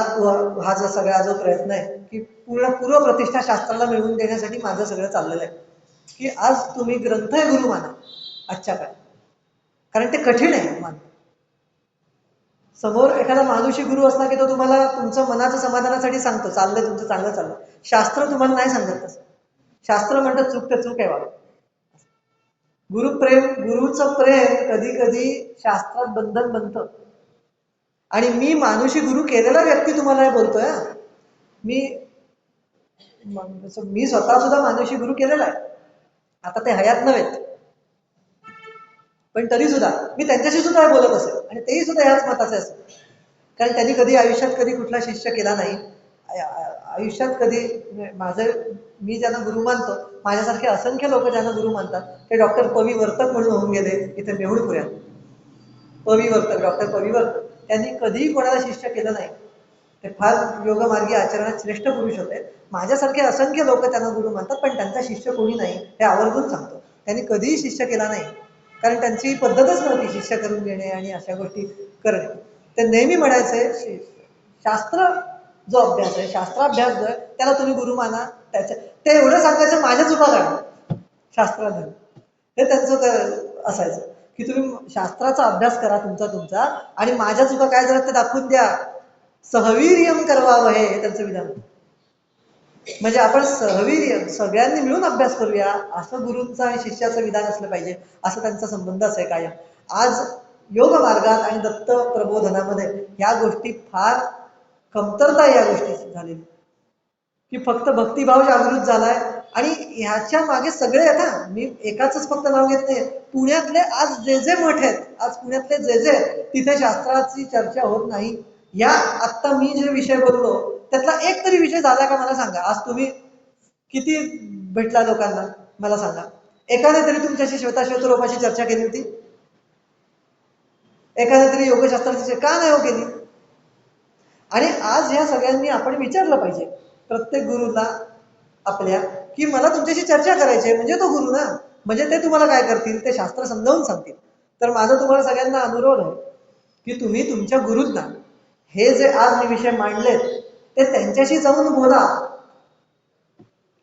हा जो सगळा जो प्रयत्न आहे की पूर्व प्रतिष्ठा शास्त्राला मिळवून देण्यासाठी माझं सगळं चाललेलं आहे. की आज तुम्ही ग्रंथ गुरु माना. अच्छा काय कारण ते कठीण आहे मान. समोर एखादा मानुषी गुरु असला की तो तुम्हाला तुमचं मनाचं समाधानासाठी सांगतो, चाललंय तुमचं चांगलं चाललं. शास्त्र तुम्हाला नाही सांगत तसं. शास्त्र म्हणतात चूक तर चूक आहे बाबा. गुरुचं प्रेम कधी कधी शास्त्रात बंधन बनतं. आणि मी मानुषी गुरु केलेला व्यक्ती तुम्हाला हे बोलतोय. मी मी स्वतः सुद्धा मानुषी गुरु केलेला आहे. आता ते हयात नव्हेत, पण तरी सुद्धा मी त्यांच्याशी सुद्धा बोलत असेल आणि तेही सुद्धा ह्याच मताचे असेल. कारण त्यांनी कधी आयुष्यात कधी कुठला शिष्य केला नाही. आयुष्यात कधी माझे मी ज्यांना गुरु मानतो, माझ्यासारखे असंख्य लोक ज्यांना गुरु मानतात, ते डॉक्टर पवी वर्तक म्हणून होऊन गेले इथे मेहुणपुऱ्यात. पवी वर्तक, डॉक्टर पवी वर्तक, त्यांनी कधीही कोणाला शिष्य केलं नाही. ते फार योगमार्गी आचरणात श्रेष्ठ पुरुष होते. माझ्यासारखे असंख्य लोक त्यांना गुरु मानतात, पण त्यांचा शिष्य कोणी नाही हे आवर्जून सांगतो. त्यांनी कधीही शिष्य केला नाही, कारण त्यांची पद्धतच नव्हती शिष्य करून घेणे आणि अशा गोष्टी करणे. ते नेहमी म्हणायचे शास्त्र जो अभ्यास आहे, शास्त्राभ्यास जो आहे, त्याला तुम्ही गुरु माना. ते एवढं सांगायचं माझ्या चुका काढा शास्त्राधन, हे त्यांचं असायचं की तुम्ही शास्त्राचा अभ्यास करा तुमचा आणि माझ्या चुका काय झाल्या ते दाखवून द्या. सहवीर्यम करवावं हे त्यांचं विधान. म्हणजे आपण सहवीर्य सगळ्यांनी मिळून अभ्यास करूया असं गुरूंचं आणि शिष्याचं विधान असलं पाहिजे, असं त्यांचा संबंध असाय कायम. आज योग मार्गात आणि दत्त प्रबोधनामध्ये या गोष्टी फार कमतरता या गोष्टी झालेली की फक्त भक्तिभाव जागृत झालाय. आणि ह्याच्या मागे सगळे आता मी एकाच फक्त नाव घेत नाही, पुण्यातले आज जे जे मठ आहेत, आज पुण्यातले जे जे तिथे शास्त्राची चर्चा होत नाही. या आत्ता मी जे विषय बोललो त्यातला एक तरी विषय झाला का मला सांगा. आज तुम्ही किती भेटला लोकांना मला सांगा. एकाने तरी तुमच्याशी श्वेताश्वेतरूपाची चर्चा केली होती? एकाने तरी योगशास्त्राची का नाही हो केली? आणि आज ह्या सगळ्यांनी आपण विचारलं पाहिजे प्रत्येक गुरुला आपल्या की मला तुमच्याशी चर्चा करायची आहे. म्हणजे तो गुरु ना, म्हणजे ते तुम्हाला काय करतील, ते शास्त्र समजावून सांगतील. तर माझा तुम्हाला सगळ्यांना अनुरोध आहे की तुम्ही तुमच्या गुरुंना हे जे आज मी विषय मांडलेत ते त्यांच्याशी जाऊन बोला.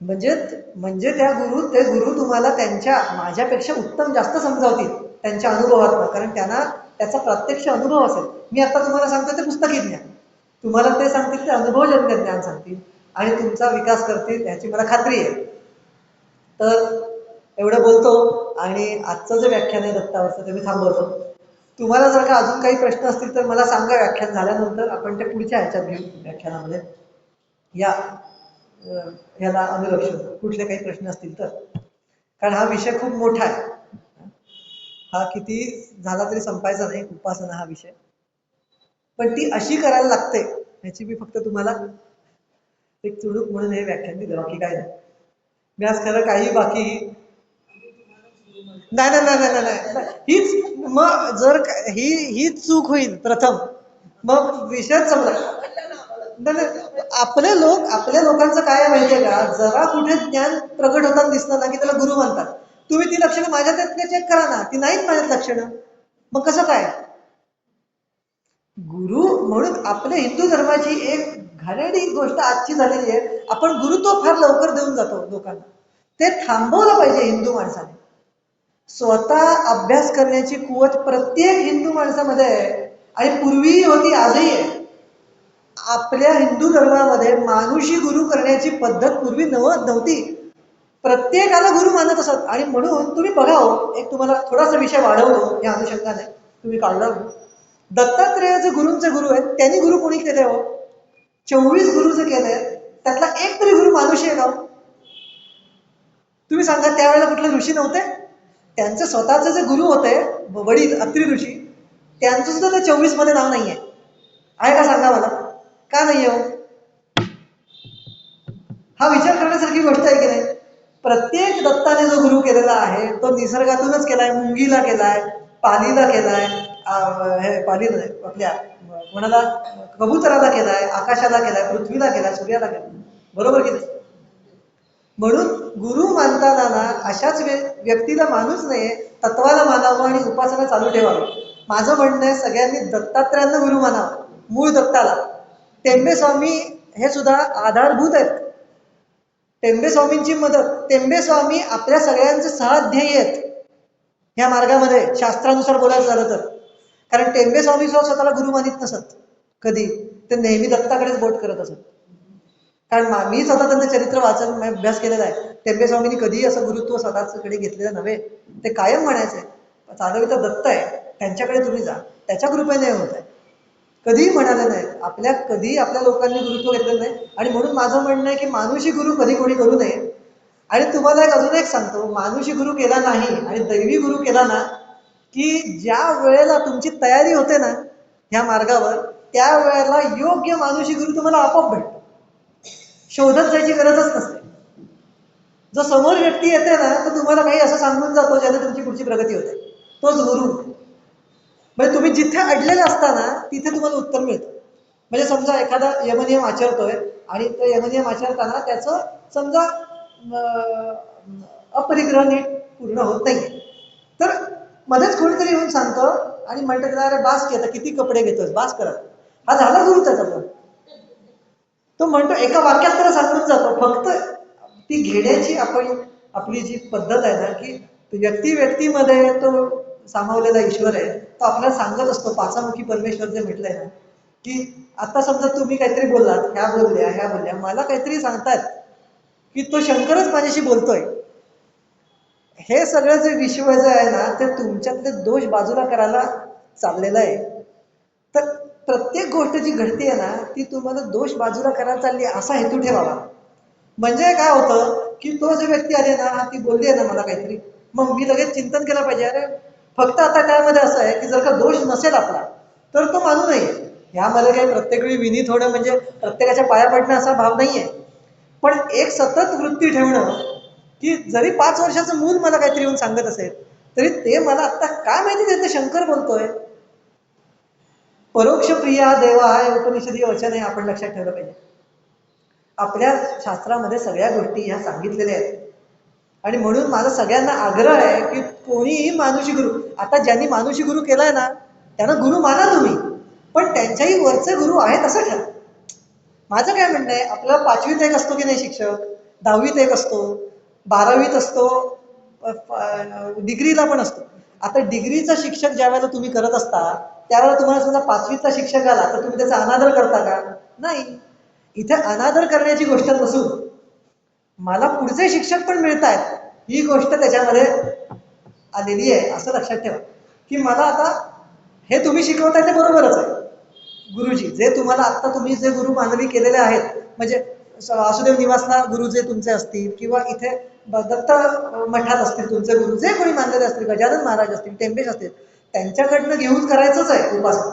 म्हणजे ते गुरु तुम्हाला त्यांच्या माझ्यापेक्षा उत्तम जास्त समजावतील त्यांच्या अनुभवातून, कारण त्यांना त्याचा प्रत्यक्ष अनुभव असेल. मी आता तुम्हाला सांगतो ते पुस्तकी ज्ञान, तुम्हाला ते सांगतील ते अनुभवजन्य ज्ञान सांगतील आणि तुमचा विकास करतील याची मला खात्री आहे. तर एवढं बोलतो आणि आजचं जे व्याख्यान आहे दत्तावरचं ते मी थांबवतो. तुम्हाला जर का अजून काही प्रश्न असतील तर मला सांगा. व्याख्यान झाल्यानंतर आपण ते पुढच्या ह्याच्यात घेऊ व्याख्यानामध्ये. ह्याला अनुलक्ष कुठले काही प्रश्न असतील तर, कारण हा विषय खूप मोठा आहे. हा किती झाला तरी संपायचा नाही, उपासना हा विषय. पण ती अशी करायला लागते ह्याची मी फक्त तुम्हाला एक चुणूक म्हणून हे व्याख्यान दिलं, बाकी काय नाही. मी आज खरं काही बाकी नाही हीच मग जर हीच चूक होईल प्रथम, मग विषयच संपला. आपल्या लोकांचं काय माहितीये का, जरा कुठे ज्ञान प्रगट होताना दिसलं ना की त्याला गुरु म्हणतात. तुम्ही ती लक्षणं माझ्यात चेक करा ना, ती नाहीत माझ्यात लक्षणं, मग कसं काय गुरु? म्हणून आपल्या हिंदू धर्माची एक घाणेरडी गोष्ट आजची झालेली आहे, आपण गुरुत्व फार लवकर देऊन जातो लोकांना. ते थांबवलं पाहिजे हिंदू माणसाने. स्वतः अभ्यास करण्याची कुवत प्रत्येक हिंदू माणसामध्ये आहे आणि पूर्वीही होती, आजही आहे. आपल्या हिंदू धर्मामध्ये मानुषी गुरु करण्याची पद्धत पूर्वी नव्हती. प्रत्येकाला गुरु मानत असत. आणि म्हणून तुम्ही बघा हो, एक तुम्हाला थोडासा विषय वाढवतो या अनुषंगाने, तुम्ही काढला. दत्तात्रेय जे गुरूंचे गुरु आहेत त्यांनी गुरु कोणी केले हो? 24 गुरु जे केले त्यातला एक तरी गुरु मानुषी आहे का? तुम्ही सांगा. त्यावेळेला कुठले ऋषी नव्हते? त्यांचे स्वतःचे जे गुरु होते वडील अत्रि ऋषी, त्यांचं सुद्धा ते 24 मध्ये नाव नाहीये. आहे का सांगा मला, का नाही हो? हा विचार करण्यासारखी गोष्ट आहे की नाही? प्रत्येक दत्ताने जो गुरु केलेला आहे तो निसर्गातूनच केलाय. मुंगीला केलाय, पालीला केलाय, पालीला आपल्या कोणाला कबुतराला केलाय, आकाशाला केलाय, पृथ्वीला केलाय, सूर्याला केलाय. बरोबर की नाही? म्हणून गुरु मानताना ना अशाच व्यक्तीला मानूच नाहीये, तत्वाला मानावं आणि उपासना चालू ठेवावी. माझं म्हणणं आहे सगळ्यांनी दत्तात्रयांना गुरु मानावं, मूळ दत्ताला. टेंबे स्वामी हे सुद्धा आधारभूत आहेत. टेंबे स्वामींची मदत, टेंबे स्वामी आपल्या सगळ्यांचे सहअध्यायी आहेत. ह्या मार्गामध्ये शास्त्रानुसार बोलायचं झालं तर. कारण टेंबे स्वामी स्वतःला गुरु मानित नसत कधी, ते नेहमी दत्ताकडेच बोट करत असत. कारण मी स्वतः त्यांचं चरित्र वाचन अभ्यास केलेला आहे. टेंबे स्वामींनी कधीही असं गुरुत्व स्वतःकडे घेतलेलं नव्हे. ते कायम म्हणायचे चालविता दत्त आहे, त्यांच्याकडे तुम्ही जा, त्याच्या कृपेने होत आहे. कधीही म्हणाले नाही, कधीही आपल्या लोकांनी गुरुत्व घेतलेलं नाही. आणि म्हणून माझं म्हणणं आहे की मानुषी गुरु कधी कोणी करू नये. आणि तुम्हाला अजून एक सांगतो, मानुषी गुरु केला नाही आणि दैवी गुरु केला ना, की ज्या वेळेला तुमची तयारी होते ना ह्या मार्गावर, त्या वेळेला योग्य मानुषी गुरु तुम्हाला आपोआप भेटतो. शोधत जायची गरजच नसते. जो समोर व्यक्ती येते ना, तो तुम्हाला काही असं सांगून जातो ज्याने तुमची पुढची प्रगती होते. तोच गुरु. म्हणजे तुम्ही जिथे अडलेले असताना तिथे तुम्हाला उत्तर मिळतं. म्हणजे समजा एखादा यमनियम आचरतोय आणि तो यमनियम आचरताना त्याचं समजा अपरिग्रह नीट पूर्ण होत नाही, तर मध्येच कोणीतरी येऊन सांगतं आणि म्हणतात अरे बास की आता किती कपडे घेतोस, बास करा. हा झाला गुरु त्याचा. तो म्हणतो एका वाक्यात त्याला सांगून जातो. फक्त ती घेण्याची आपली जी पद्धत आहे ना, की व्यक्तीमध्ये तो सामावलेला ईश्वर आहे, तो आपल्याला सांगत असतो. पाचामुखी परमेश्वर जे म्हटलंय ना, की आता समजा तुम्ही काहीतरी बोललात, ह्या बोलल्या, मला काहीतरी सांगतात की तो शंकरच माझ्याशी बोलतोय. हे सगळं जे विश्व जे आहे ना, ते तुमच्यातले दोष बाजूला करायला चाललेलं आहे. तर प्रत्येक गोष्ट जी घडते ना, ती तुम्हाला दोष बाजूला करायला चालली असा हेतू ठेवावा. म्हणजे काय होतं की तो जो व्यक्ती आले ना, ती बोलली आहे ना मला काहीतरी, मग मी लगेच चिंतन केलं पाहिजे. अरे फक्त आता त्यामध्ये असं आहे की जर का दोष नसेल आपला तर तो मानू नये. ह्यामध्ये काही प्रत्येक वेळी विनीत होणं म्हणजे प्रत्येकाच्या पाया पडणं असा भाव नाहीये. पण एक सतत वृत्ती ठेवणं की जरी 5 वर्षाचं मूल मला काहीतरी येऊन सांगत असेल तरी ते मला आता काय माहिती ते शंकर बोलतोय. परोक्ष प्रिया देवा हे उपनिषदीय वचन आहे, आपण लक्षात ठेवलं पाहिजे. आपल्या शास्त्रामध्ये सगळ्या गोष्टी ह्या सांगितलेल्या आहेत. आणि म्हणून माझा सगळ्यांना आग्रह आहे की कोणीही मानुषी गुरु, आता ज्यांनी मानुषी गुरु केलाय ना त्यांना गुरु माना तुम्ही, पण त्यांच्याही वरचे गुरु आहेत असं ठरवा. माझं काय म्हणणं आहे, आपल्याला 5वीत एक असतो की नाही शिक्षक, 10वीत एक असतो, 12वीत असतो, डिग्रीला पण असतो. आता डिग्रीचा शिक्षक ज्या वेळेला तुम्ही करत असता त्यावेळेला तुम्हाला समजा 5वीचा शिक्षक आला तर तुम्ही त्याचा अनादर करता का? नाही. इथे अनादर करण्याची गोष्ट नसून मला पुढचे शिक्षक पण मिळत आहेत ही गोष्ट त्याच्यामध्ये आलेली आहे असं लक्षात ठेवा. की मला आता हे तुम्ही शिकवताय ते बरोबरच आहे. गुरुजी जे तुम्हाला आता तुम्ही जे गुरु मानवी केलेले आहेत, म्हणजे वासुदेव निवासला गुरु जे तुमचे असतील किंवा इथे दत्त मठात असतील तुमचे गुरु, जे कोणी मानलेले असतील, गजानन महाराज असतील, टेंबेश असतील, त्यांच्याकडनं घेऊन करायचंच आहे उपासना.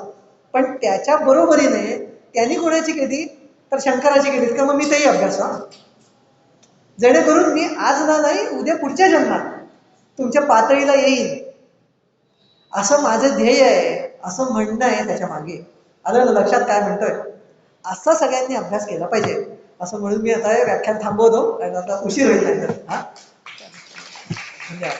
पण त्याच्या बरोबरीने त्यांनी कोणाची केली तर शंकराची केली का मग मी तेही अभ्यास जेणेकरून मी आज ना नाही उद्या पुढच्या जन्मात तुमच्या पातळीला येईल असं माझं ध्येय आहे, असं म्हणणं आहे त्याच्या मागे. आलं ना लक्षात काय म्हणतोय? असा सगळ्यांनी अभ्यास केला पाहिजे असं म्हणून मी आता हे व्याख्यान थांबवतो, कारण आता उशीर होईल. हा धन्यवाद.